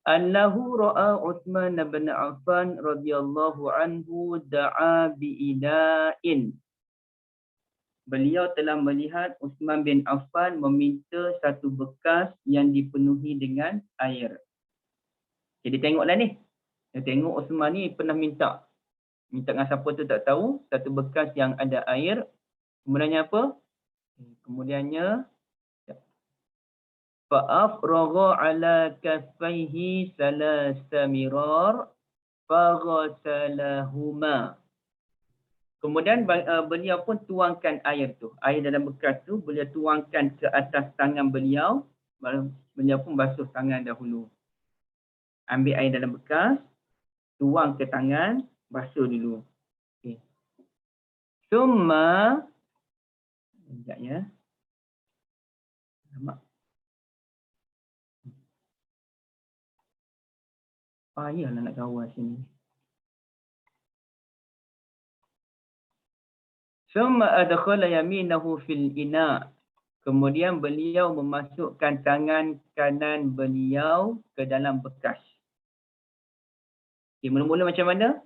Allahu ra'a Uthman bin Affan radhiyallahu anhu da'a bi ila'in. Beliau telah melihat Uthman bin Affan meminta satu bekas yang dipenuhi dengan air. Jadi tengoklah ni. Dia tengok Uthman ni pernah minta dengan siapa tu tak tahu, satu bekas yang ada air. Kemudiannya apa? Kemudiannya fa'afragha ala kaffaihi salasa mirar faghasalahuma. Kemudian beliau pun tuangkan air tu. Air dalam bekas tu beliau tuangkan ke atas tangan beliau. Beliau pun basuh tangan dahulu. Ambil air dalam bekas, tuang ke tangan, basuh dulu. Okay. Summa, sekejap ya. Lama. Payahlah nak kawal sini. Summa adkhala yaminahu fil ina. Kemudian beliau memasukkan tangan kanan beliau ke dalam bekas. Okay, mula-mula macam mana?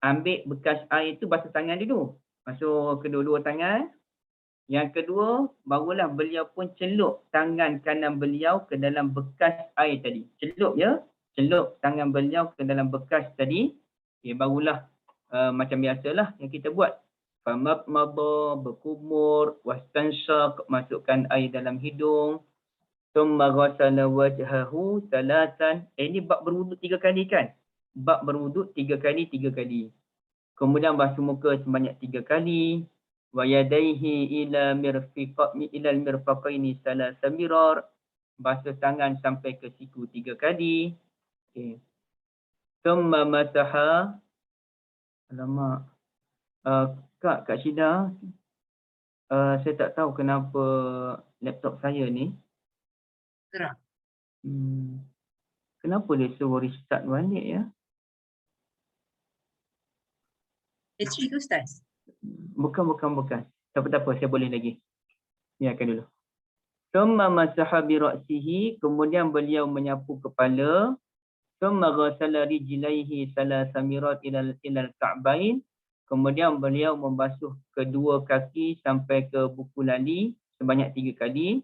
Ambil bekas air itu basuh tangan dulu. Basuh kedua-dua tangan. Yang kedua, barulah beliau pun celup tangan kanan beliau ke dalam bekas air tadi. Celup ya. Celup tangan beliau ke dalam bekas tadi. Okay, barulah macam biasalah yang kita buat. Famadmada, berkumur, wastansyaq, masukkan air dalam hidung. Thumma ghasala wajhahu salatan. Ini bab berwuduk 3 kali kan? Bab berwuduk 3 kali. Kemudian basuh muka sebanyak 3 kali. Wa yadaihi ila mirfaqaini salasa mirar. Basuh tangan sampai ke siku 3 kali. Okay. Thumma masaha Alamak. Kak Syida, saya tak tahu kenapa laptop saya ni. Gerak. Kenapa dia suruh restart balik ya? Bateri ke Ustaz? Bukan. Tak apa, saya boleh lagi. Biarkan dulu. Thumma masaha bi ra'sihi, kemudian beliau menyapu kepala. Thumma ghasala rijlaihi salasa mirat ilal ka'bain. Kemudian beliau membasuh kedua kaki sampai ke buku lali sebanyak 3 kali.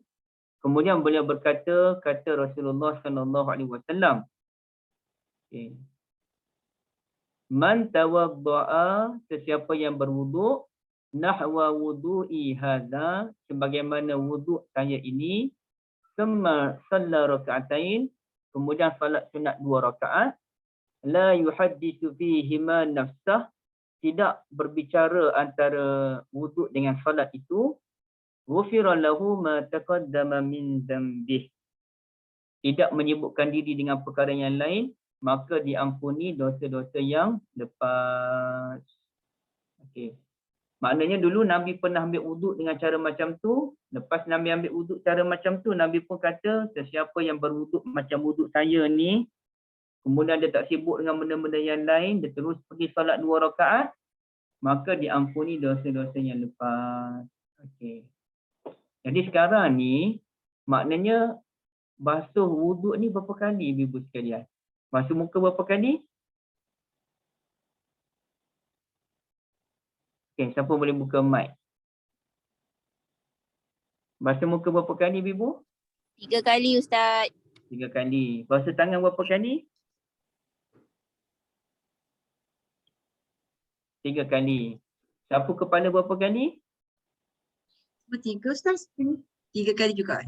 Kemudian beliau berkata, kata Rasulullah sallallahu alaihi wasallam. Okay. Man tawadda'a, sesiapa yang berwuduk, nahwa wudu'i hadza, sebagaimana wuduk saya ini, thumma shalla raka'atain, kemudian salat sunat 2 rakaat, la yuhadditsu fihima nafsah, tidak berbicara antara wuduk dengan salat itu, ghufira lahu ma taqaddama min dzambih, tidak menyibukkan diri dengan perkara yang lain, maka diampuni dosa-dosa yang lepas. Okey. Maknanya dulu Nabi pernah ambil wuduk dengan cara macam tu. Lepas Nabi ambil wuduk cara macam tu, Nabi pun kata, sesiapa yang berwuduk macam wuduk saya ni, kemudian dia tak sibuk dengan benda-benda yang lain, dia terus pergi solat 2 rakaat, maka diampuni dosa-dosa yang lepas. Okey. Jadi sekarang ni, maknanya basuh wuduk ni berapa kali ibu sekalian? Basuh muka berapa kali? Okey, siapa boleh buka mic? Basuh muka berapa kali ibu? 3 kali Ustaz. 3 kali. Basuh tangan berapa kali? 3 kali. Sapu kepala berapa kali? Tiga Ustaz. 3 kali juga.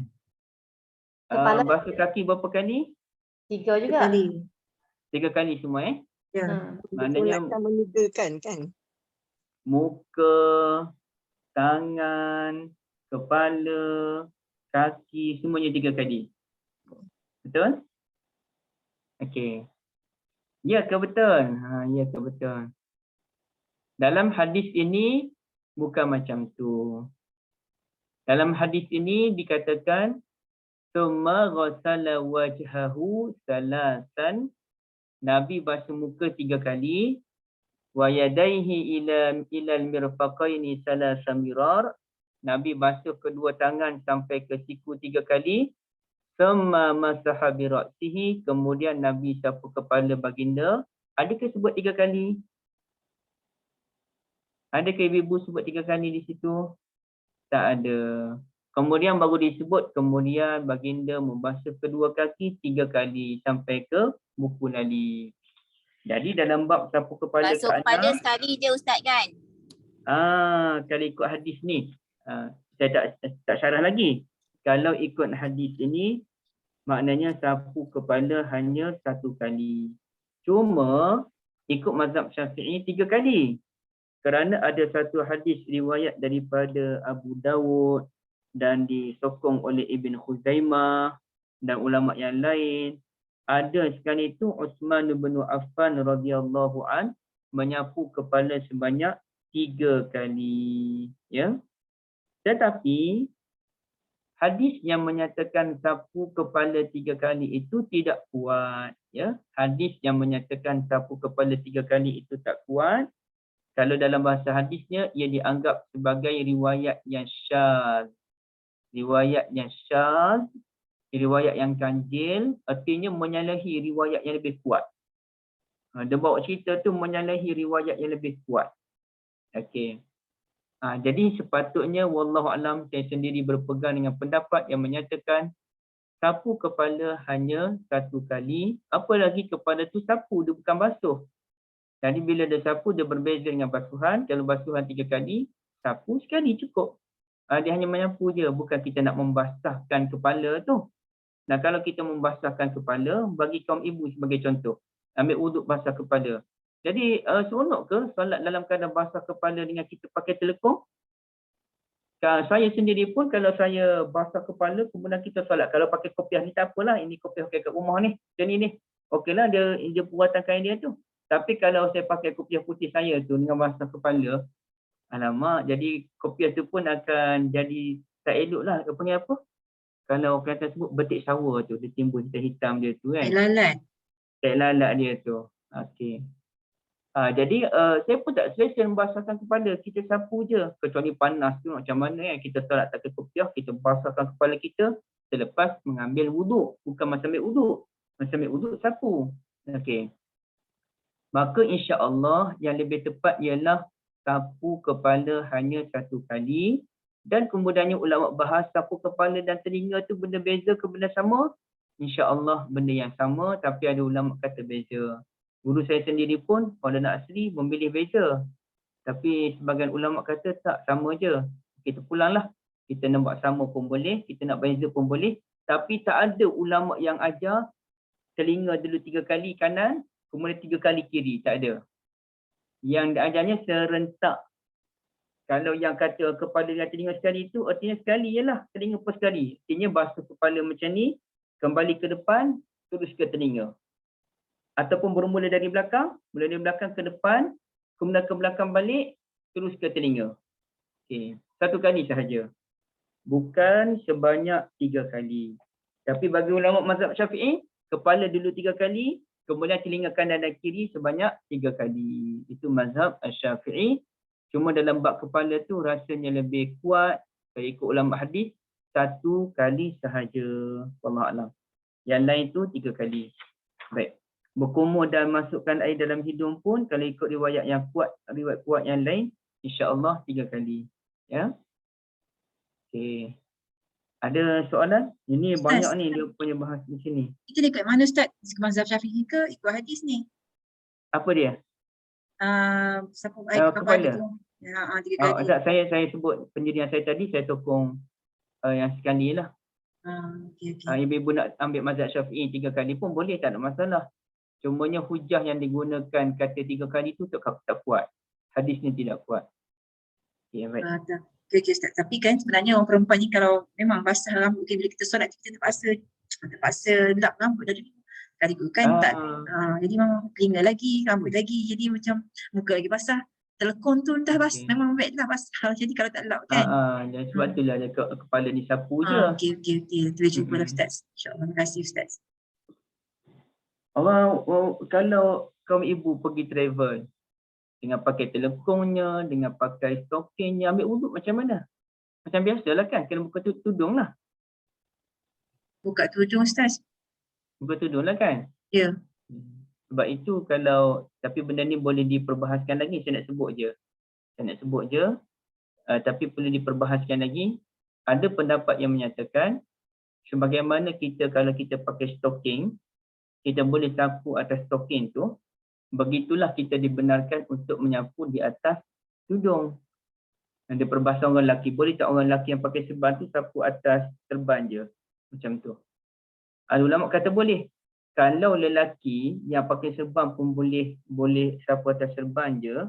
Kepala Basuh kaki berapa kali? 3 juga. 3 kali semua Ya. Maknanya Solatkan menyudakan kan. muka, tangan, kepala, kaki, semuanya 3 kali. Betul? Okey. Ya ke betul? Ya ke betul. Dalam hadis ini bukan macam tu. Dalam hadis ini dikatakan summa ghassala wajhahu salasan, Nabi basuh muka 3 kali, wa yadaihi ilal mirfaqaini salasa mirar, Nabi basuh kedua tangan sampai ke siku 3 kali, summa masaha bi ra'sihi, kemudian Nabi sapu kepala baginda. Adakah sebut 3 kali? Adakah ibu sebut 3 kali di situ? Tak ada. Kemudian baru disebut, kemudian baginda membasuh kedua kaki 3 kali sampai ke buku lali. Jadi dalam bab sapu kepala Basuh ke kepala anak, sekali je Ustaz kan? kalau ikut hadis ni, saya tak syarah lagi. Kalau ikut hadis ini, maknanya sapu kepala hanya 1 kali. Cuma ikut mazhab Syafi'i 3 kali. Kerana ada satu hadis riwayat daripada Abu Dawud dan disokong oleh Ibn Khuzaimah dan ulama yang lain. Ada sekali itu Uthman bin Affan radhiyallahu an menyapu kepala sebanyak 3 kali. Ya. Tetapi hadis yang menyatakan sapu kepala 3 kali itu tidak kuat. Ya. Hadis yang menyatakan sapu kepala 3 kali itu tak kuat. Kalau dalam bahasa hadisnya, ia dianggap sebagai riwayat yang syadz. Riwayat yang syadz, riwayat yang ganjil, artinya menyalahi riwayat yang lebih kuat. Dia bawa cerita tu menyalahi riwayat yang lebih kuat. Okey. Jadi sepatutnya wallahu alam, saya sendiri berpegang dengan pendapat yang menyatakan sapu kepala hanya 1 kali, apalagi kepala tu sapu, dia bukan basuh. Jadi bila dia sapu, dia berbeza dengan basuhan. Kalau basuhan 3 kali, sapu sekali cukup. Dia hanya menyapu je, bukan kita nak membasahkan kepala tu. Nah, kalau kita membasahkan kepala, bagi kaum ibu sebagai contoh, ambil wuduk basah kepala. Jadi seronok ke solat dalam keadaan basah kepala dengan kita pakai telekung? Saya sendiri pun kalau saya basah kepala, kemudian kita solat. Kalau pakai kopiah ni tak apalah, ini kopiah pakai kat rumah ni. Macam ni. Okeylah, dia buatan kain dia tu. Tapi kalau saya pakai kopiah putih saya tu dengan basah kepala, alamak, jadi kopiah tu pun akan jadi tak elok lah. Apa panggil apa? Kalau kata sebut betik sawa tu, dia timbul hitam dia tu kan. Lalat. Tak lalat dia tu. Okey. Jadi saya pun tak selesa membasahkan kepala. Kita sapu je. Kecuali panas tu macam mana kan. Kita solat tak ke kopiah, kita basahkan kepala kita selepas mengambil wuduk. Bukan masa ambil wuduk. Masa ambil wuduk sapu. Okey. Maka insya-Allah yang lebih tepat ialah sapu kepala hanya satu kali. Dan kemudiannya ulama bahas sapu kepala dan telinga tu benda beza ke benda sama? InsyaAllah benda yang sama, tapi ada ulama kata beza. Guru saya sendiri pun, Maulana Asri memilih beza. Tapi sebagian ulama kata tak, sama je. Kita pulanglah. Kita nak buat sama pun boleh, kita nak beza pun boleh. Tapi tak ada ulama yang ajar telinga dulu 3 kali kanan, kemudian 3 kali kiri. Tak ada. Yang diajarnya serentak. Kalau yang kata kepala dan telinga sekali itu, artinya sekali je lah. Telinga pun sekali. Artinya basuh kepala macam ni, kembali ke depan, terus ke telinga. Ataupun bermula dari belakang, mula dari belakang ke depan, kemudian ke belakang balik, terus ke telinga. Okay. Satu kali sahaja. Bukan sebanyak 3 kali. Tapi bagi ulama mazhab Syafi'i, kepala dulu 3 kali, kemudian telinga kanan dan kiri sebanyak 3 kali. Itu mazhab Syafi'i. Cuma dalam bab kepala tu rasanya lebih kuat, kalau ikut ulama hadis, 1 kali sahaja. Wallahualam. Yang lain tu 3 kali. Baik. Berkumur dan masukkan air dalam hidung pun, kalau ikut riwayat yang kuat, riwayat kuat yang lain, insya-Allah 3 kali. Ya. Okey. Ada soalan? Ini Ustaz, banyak ni dia punya bahas di sini. kita dekat mana Ustaz? Mazhab Syafi'i ke ikut hadis ni? Apa dia? Sapu air kepala Kepala. tu. Ya, 3 kali. Tak, saya sebut pendirian saya tadi, saya sokong yang sekali lah. Okey. Ibu nak ambil mazhab Syafi'i 3 kali pun boleh, tak ada masalah. Cumanya hujah yang digunakan kata 3 kali tu tak kuat. Hadis ni tidak kuat. Okay, baik. Okey Ustaz. Tapi kan sebenarnya orang perempuan ni kalau memang basah rambut, bila kita solat kita terpaksa lap rambut dari dulu kan tak. Jadi memang telinga lagi, rambut lagi. Jadi macam muka lagi basah. Telekon tu dah basah, memang wet lah basah. Jadi kalau tak lap kan. Dan sebab itulah dia kepala ni sapu je. Okey. Boleh cuba lah Ustaz. InsyaAllah. Terima kasih Ustaz. Kalau kaum ibu pergi travel dengan pakai telekonnya, dengan pakai stokingnya, ambil wuduk macam mana? Macam biasalah kan, kena buka tudung lah. Buka tudung Ustaz. Buka tudung lah kan? Ya. Sebab itu kalau, tapi benda ni boleh diperbahaskan lagi, saya nak sebut je. Tapi perlu diperbahaskan lagi. Ada pendapat yang menyatakan, sebagaimana kita kalau kita pakai stocking, kita boleh sapu atas stocking tu, begitulah kita dibenarkan untuk menyapu di atas tudung. Ada perbahasan orang lelaki, boleh tak orang lelaki yang pakai serban tu sapu atas serban je? Macam tu. Ulama kata boleh. Kalau lelaki yang pakai serban pun boleh sapu atas serban je,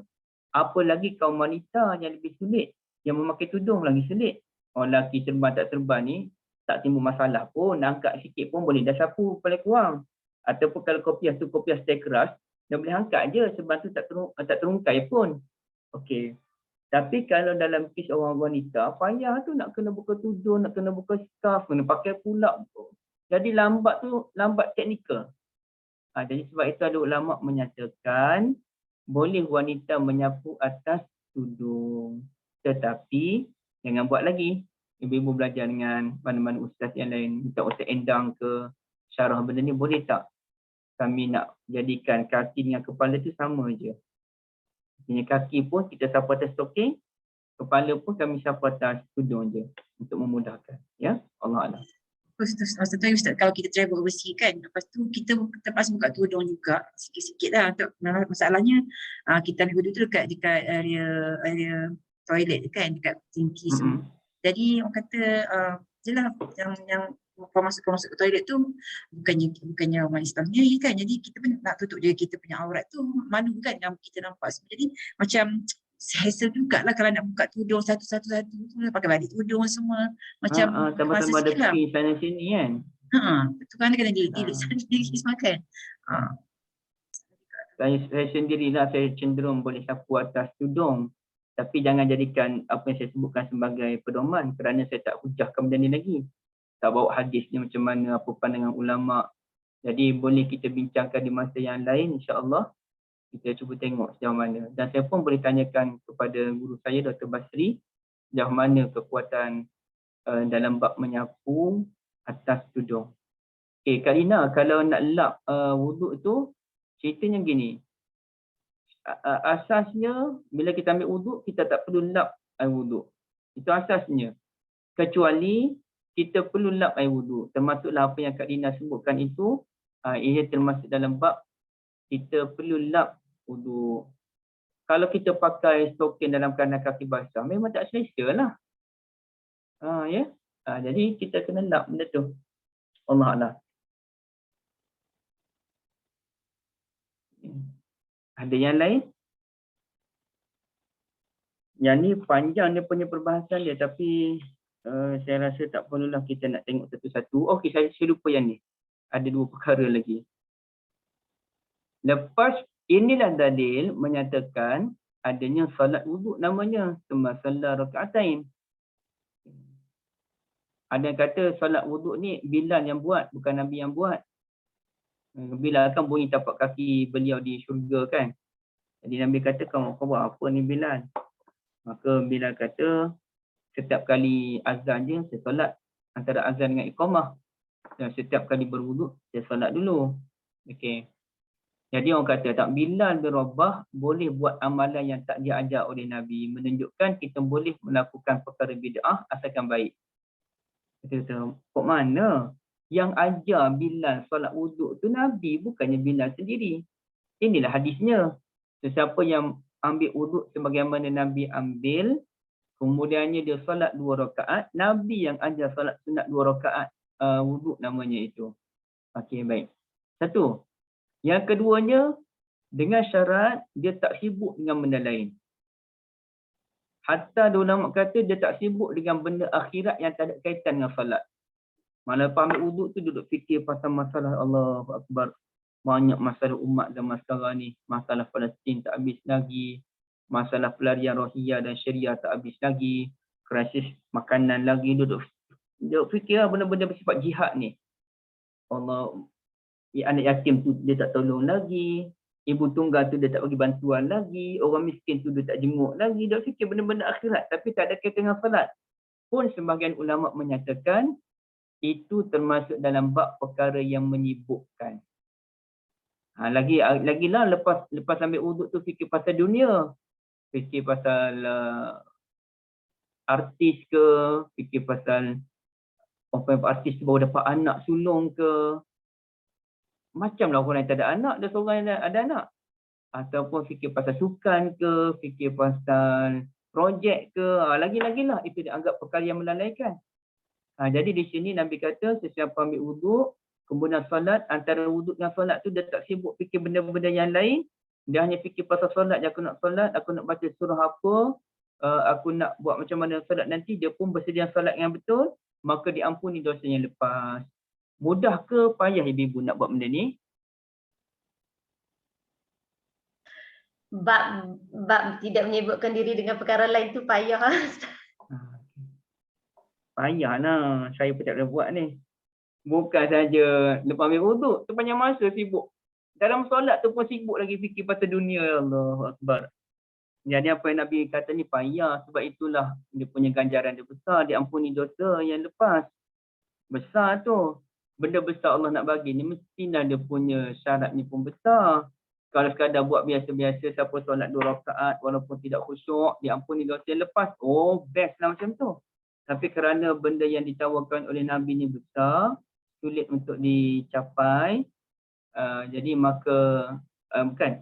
apa lagi kaum wanita yang lebih sulit, yang memakai tudung lagi sulit. Orang lelaki serban tak serban ni, tak timbul masalah pun, angkat sikit pun boleh dah sapu paling kurang. Ataupun kalau kopiah tu kopiah stay keras, dah boleh angkat je sebab tu tak terungkai pun. Okey. Tapi kalau dalam kes orang wanita, payah tu nak kena buka tudung, nak kena buka scarf, kena pakai pulak. Jadi lambat teknikal. Jadi sebab itu ada ulama menyatakan boleh wanita menyapu atas tudung. Tetapi jangan buat lagi. Ibu-ibu belajar dengan mana-mana ustaz yang lain, minta Ustaz Endang ke syarah benda ni, boleh tak kami nak jadikan kaki dengan kepala tu sama je. Maksudnya kaki pun kita sapu atas stocking, kepala pun kami sapu atas tudung je untuk memudahkan. Ya, Allah Alam. Ustaz, kalau kita travel overseas kan, lepas tu kita terpaksa buka tudung juga sikit-sikit lah. Masalahnya kita ambil wuduk tu dekat area toilet kan, dekat tinggi semua. Jadi orang kata jelah yang masuk ke toilet tu bukannya orang Islam ni kan, jadi kita pun nak tutup je kita punya aurat tu, malu kan yang kita nampak semua. Jadi macam hassle jugalah kalau nak buka tudung satu-satu pakai balik tudung semua macam tambah-tambah ada pin sana sini kan. Betul kan, kena delete sana delete semua kan. Saya sendirilah saya cenderung boleh sapu atas tudung. Tapi jangan jadikan apa yang saya sebutkan sebagai pedoman kerana saya tak hujahkan benda ni lagi. Tak bawa hadisnya macam mana, apa pandangan ulama. Jadi boleh kita bincangkan di masa yang lain, insya-Allah. Kita cuba tengok sejauh mana. Dan saya pun boleh tanyakan kepada guru saya, Dr. Basri, sejauh mana kekuatan dalam bab menyapu atas tudung. Okey, Kak Lina, kalau nak lap wuduk tu, ceritanya gini. Asasnya, bila kita ambil wuduk, kita tak perlu lap air wuduk. Itu asasnya. Kecuali kita perlu lap air wuduk. Termasuklah apa yang Kak Lina sebutkan itu, ia termasuk dalam bab kita perlu lap wuduk. Kalau kita pakai stokin dalam keadaan kaki basah, memang tak selesa lah. Ya? Jadi kita kena lap benda tu. Allah Allah. Ada yang lain? Yang ni panjang dia punya perbahasan dia, tapi saya rasa tak perlulah kita nak tengok satu-satu. Okey, saya lupa yang ni. Ada 2 perkara lagi. Lepas inilah dalil menyatakan adanya salat wuduk namanya. Tsumma shalla rakaatain. Ada yang kata salat wuduk ni Bilal yang buat, bukan Nabi yang buat. Bilal kan bunyi tapak kaki beliau di syurga kan. Jadi Nabi kata, kau buat apa ni Bilal? Maka Bilal kata, setiap kali azan je saya solat antara azan dengan iqamah. Dan setiap kali berwuduk saya solat dulu. Okey. Jadi orang kata tak, Bilal bin Rabah boleh buat amalan yang tak diajar oleh Nabi, menunjukkan kita boleh melakukan perkara bid'ah asalkan baik. Kata, kok mana? Yang ajar Bilal solat wuduk tu Nabi, bukannya Bilal sendiri. Inilah hadisnya. Sesiapa yang ambil wuduk sebagaimana Nabi ambil, kemudiannya dia solat 2 rakaat, Nabi yang ajar solat sunat 2 rakaat wuduk namanya itu. Okey, baik. Satu. Yang keduanya, dengan syarat dia tak sibuk dengan benda lain. Hatta ulama kata dia tak sibuk dengan benda akhirat yang tak ada kaitan dengan solat. Malah lepas ambil wuduk tu duduk fikir pasal masalah Allahu Akbar. Banyak masalah umat zaman sekarang ni. Masalah Palestin tak habis lagi. Masalah pelarian Rohingya dan Syria tak habis lagi. Krisis makanan lagi. Duduk fikir benda-benda bersifat jihad ni. Allah, anak yatim tu dia tak tolong lagi. Ibu tunggal tu dia tak bagi bantuan lagi. Orang miskin tu dia tak jenguk lagi. Dia fikir benda-benda akhirat tapi tak ada kaitan dengan salat. Pun sebahagian ulama menyatakan itu termasuk dalam bab perkara yang menyibukkan. Lagilah lepas ambil wuduk tu fikir pasal dunia. Fikir pasal artis ke, fikir pasal artis tu baru dapat anak sulung ke. Macamlah orang yang tak ada anak, ada seorang yang ada anak. Ataupun fikir pasal sukan ke, fikir pasal projek ke. Lagi-lagilah itu dianggap perkara yang melalaikan. Jadi di sini Nabi kata sesiapa ambil wuduk, kemudian solat, antara wuduk dan solat tu dia tak sibuk fikir benda-benda yang lain. Dia hanya fikir pasal solat, aku nak solat, aku nak baca surah apa, aku nak buat macam mana solat nanti, dia pun bersedia solat yang betul, maka diampuni dosa yang lepas. Mudah ke payah ibu-ibu nak buat benda ni? Bab tidak menyibukkan diri dengan perkara lain tu payah. Payahlah, saya pun tak boleh buat ni. Bukan saja lepas ambil wuduk, sepanjang masa sibuk. Dalam solat tu pun sibuk lagi fikir pasal dunia. Allahu Akbar. Jadi apa yang Nabi kata ni payah, sebab itulah dia punya ganjaran dia besar, dia ampuni dosa yang lepas. Besar tu. Benda besar Allah nak bagi ni mestilah dia punya syaratnya pun besar. Kalau sekadar buat biasa-biasa, siapa solat 2 rakaat walaupun tidak khusyuk, diampuni dosa yang lepas. Oh, best lah macam tu. Tapi kerana benda yang ditawarkan oleh Nabi ni besar, sulit untuk dicapai, jadi maka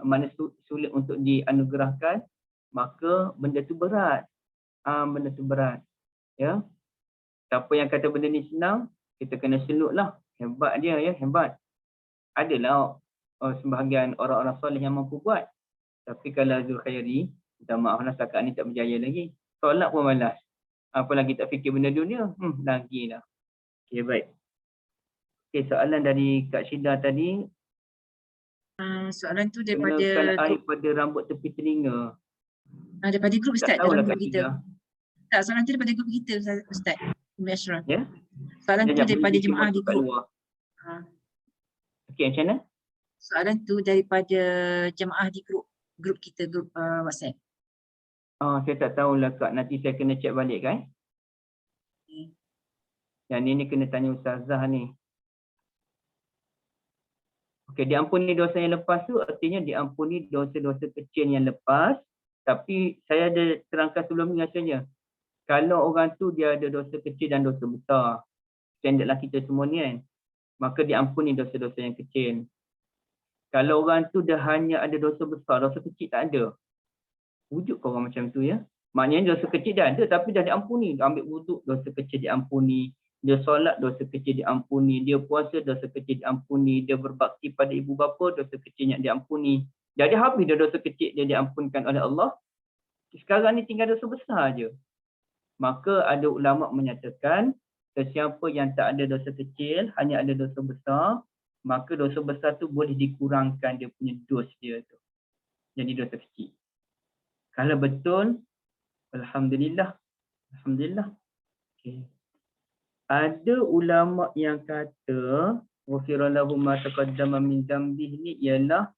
mana sulit untuk dianugerahkan, maka benda tu berat. Benda tu berat. Ya. Siapa yang kata benda ni senang, kita kena selutlah. Hebat dia ya, hebat. Adalah sebahagian orang-orang soleh yang mampu buat. Tapi kalau Zulkhairi, minta maaflah setakat ni tak berjaya lagi. Solat pun malas. Apalagi tak fikir benda dunia. Lagilah. Okey, baik. Okey, soalan dari Kak Syida tadi. Soalan tu Kenakan daripada air grup, pada rambut tepi telinga. daripada grup Tak Ustaz, dalam tahulah grup Kak kita. Ida. Tak, soalan tu daripada grup kita Ustaz. Umi Ashraf. Ya? Soalan tu Sekejap, daripada boleh jemaah di masuk kat grup. luar. Ah, Okey, macam mana? Soalan tu daripada jemaah di grup kita, grup WhatsApp. Saya tak tahulah Kak. Nanti saya kena check balik kan. Okay. Yang ni kena tanya Ustazah ni. Okey, diampuni dosa yang lepas tu artinya diampuni dosa-dosa kecil yang lepas. Tapi saya ada terangkan sebelum ni rasanya. Kalau orang tu dia ada dosa kecil dan dosa besar, standard lah kita semua ni kan, maka diampuni dosa-dosa yang kecil. Kalau orang tu dah hanya ada dosa besar, dosa kecil tak ada. Wujud kau orang macam tu ya. Maknanya dosa kecil dah ada tapi dah diampuni. Dia ambil wuduk, dosa kecil diampuni. Dia solat, dosa kecil diampuni. Dia puasa, dosa kecil diampuni. Dia berbakti pada ibu bapa, dosa kecilnya diampuni. Jadi habis dah dosa kecil dia diampunkan oleh Allah. Sekarang ni tinggal dosa besar je. Maka ada ulama menyatakan sesiapa yang tak ada dosa kecil, hanya ada dosa besar, maka dosa besar tu boleh dikurangkan dia punya dos dia tu. Jadi dosa kecil. Kalau betul, alhamdulillah. Alhamdulillah. Okay. Ada ulama yang kata ghufira lahu ma taqaddama min dzambih ni ialah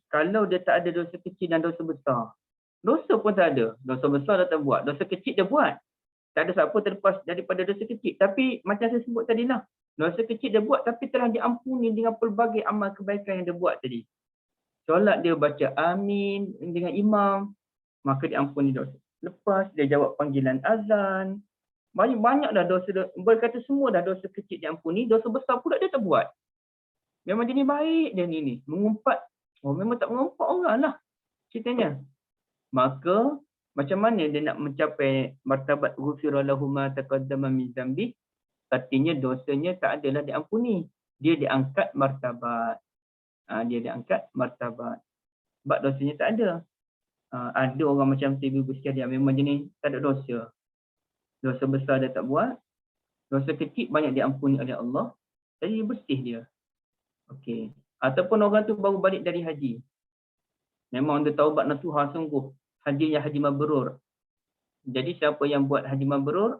kalau dia tak ada dosa kecil dan dosa besar. Dosa pun tak ada. Dosa besar dah tak buat. Dosa kecil dia buat. Tak ada siapa terlepas daripada dosa kecil. Tapi macam saya sebut tadi lah. Dosa kecil dia buat tapi telah diampuni dengan pelbagai amal kebaikan yang dia buat tadi. Solat dia baca amin dengan imam. Maka diampuni dosa. Lepas dia jawab panggilan azan. Banyak dah dosa. Berkata semua dah dosa kecil diampuni. Dosa besar pula dia tak buat. Memang dia ni baik dia ni. Mengumpat. Memang tak mengumpat orang lah. Ceritanya. Maka macam mana dia nak mencapai martabat ghufira lahu ma taqaddama min dzambi? Artinya dosanya tak adalah diampuni. Dia diangkat martabat. Dia diangkat martabat. Sebab dosanya tak ada. Ada orang macam tu ibu sekalian memang jenis tak ada dosa. Dosa besar dia tak buat. Dosa kecil banyak diampuni oleh Allah. Jadi bersih dia. Okey. Ataupun orang tu baru balik dari haji. Memang dia taubat nasuha sungguh. Hajinya haji mabrur. Jadi siapa yang buat haji mabrur,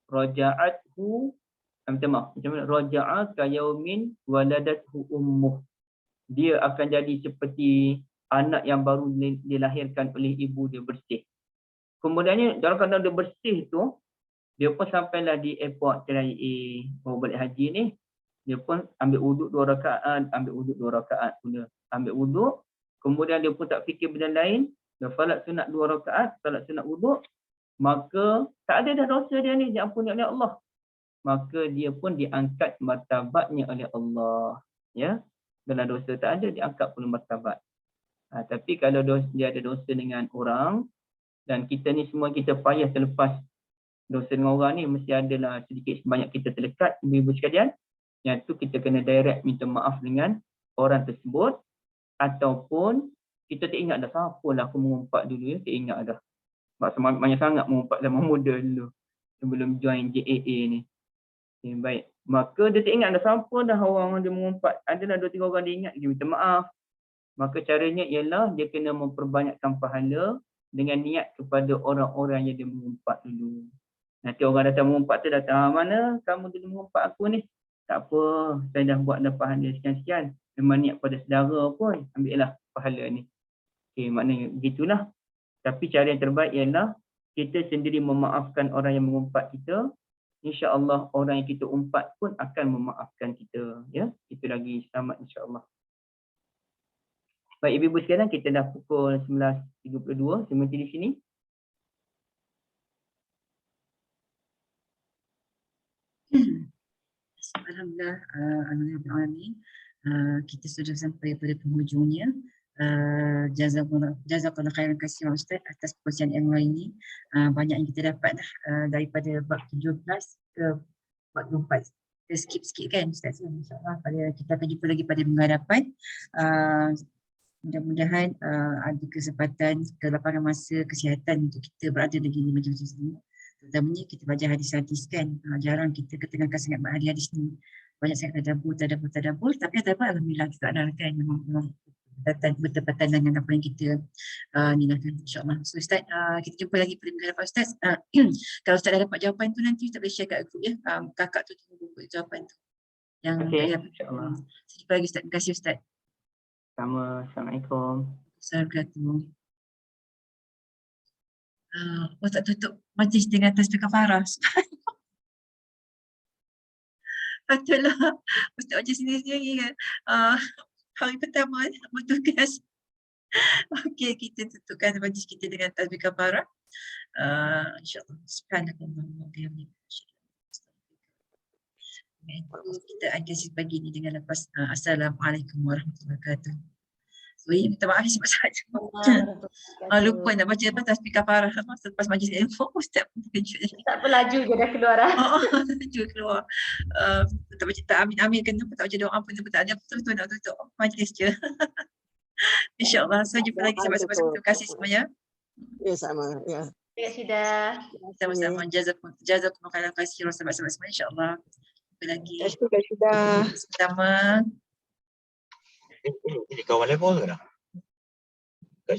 raja'athu, macam mana? Raja'a ka yaumin waladathu ummuh. Dia akan jadi seperti anak yang baru dilahirkan oleh ibu dia, bersih. Kemudiannya dalam keadaan dia bersih tu, dia pun sampailah di airport KLIA, baru balik haji ni, dia pun ambil wuduk 2 rakaat, ambil wuduk, kemudian dia pun tak fikir benda lain. Dia salat sunat 2 rakaat, salat sunat wuduk, maka tak ada dah dosa dia ni diampuni oleh Allah. Maka dia pun diangkat martabatnya oleh Allah. Ya, dalam dosa tak ada, diangkat pun martabat. Tapi kalau dia ada dosa dengan orang, dan kita ni semua kita payah terlepas dosa dengan orang ni, mesti adalah sedikit sebanyak kita terlekat, ibu-ibu sekalian. Yang tu kita kena direct minta maaf dengan orang tersebut. Ataupun kita tak ingat dah siapa lah aku mengumpat dulu ya, tak ingat dah. Sebab banyak sangat mengumpat zaman muda dulu. Sebelum join JAA ni. Okay, baik. Maka dia tak ingat dah siapa dah orang dia mengumpat. Adalah 2-3 orang dia ingat, dia minta maaf. Maka caranya ialah dia kena memperbanyakkan pahala dengan niat kepada orang-orang yang dia mengumpat dulu. Nanti orang datang mengumpat tu datang, mana kamu dulu mengumpat aku ni? Tak apa, saya dah buat dah pahala sekian-sekian. Memang niat pada saudara pun, ambil lah pahala ni. Okay, maknanya begitulah. Tapi cara yang terbaik ialah kita sendiri memaafkan orang yang mengumpat kita. InsyaAllah orang yang kita umpat pun akan memaafkan kita. Ya, itu lagi selamat insyaAllah. Baik ibu-ibu sekalian, kita dah pukul 19.32. Saya berhenti di sini. Alhamdulillah, alhamdulillah, kita sudah sampai pada penghujungnya. Jazakallah khairan katsiran Ustaz atas perkongsian yang ini. Banyak yang kita dapat daripada bab 17 ke bab 24. Kita skip sikit kan Ustaz. InsyaAllah kita akan jumpa lagi pada minggu hadapan. Mudah-mudahan ada kesempatan kelapangan masa kesihatan untuk kita berada lagi di majlis ini. Terutamanya kita belajar hadis-hadis kan. Jarang kita ketekankan sangat hadis-hadis ni. banyak sangat tadabbur, tapi alhamdulillah juga ada kan memang bertepatan dengan apa yang kita ni lah kan, insyaAllah. So Ustaz, kita jumpa lagi pada minggu depan Ustaz. Kalau Ustaz dah dapat jawapan tu nanti Ustaz boleh share kat group ya. Kakak tu tunggu jawapan tu. Yang Okey, ya, insyaAllah. jumpa lagi Ustaz. Terima kasih Ustaz. Sama. Assalamualaikum. Assalamualaikum. Ustaz tutup majlis dengan tasbih kafarah. Patutlah Ustaz macam sendiri-sendiri kan. Hari pertama bertugas. Okey, kita tutupkan majlis kita dengan tasbih kafarah. InsyaAllah. Subhanallah wa bihamdihi. Kita akan pagi ni dengan lepas Assalamualaikum warahmatullahi wabarakatuh. So, minta maaf sebab saya lupa nak baca apa tasbih kafarah lepas majlis ilmu. Ustaz pun terkejut. Tak pelaju je dah keluar dah. Terkejut keluar. Tak baca, tak amin-amin kena, tak baca doa pun tak ada. Betul-betul nak tutup majlis je. InsyaAllah. So, jumpa lagi sahabat-sahabat. Terima kasih semuanya. Ya, sama. Ya. Terima kasih dah. Sama-sama. Jazakumullah khairan katsiran sahabat-sahabat semua, insyaAllah. Jumpa lagi. Sudah. Sama. Ini kawan level ke dah?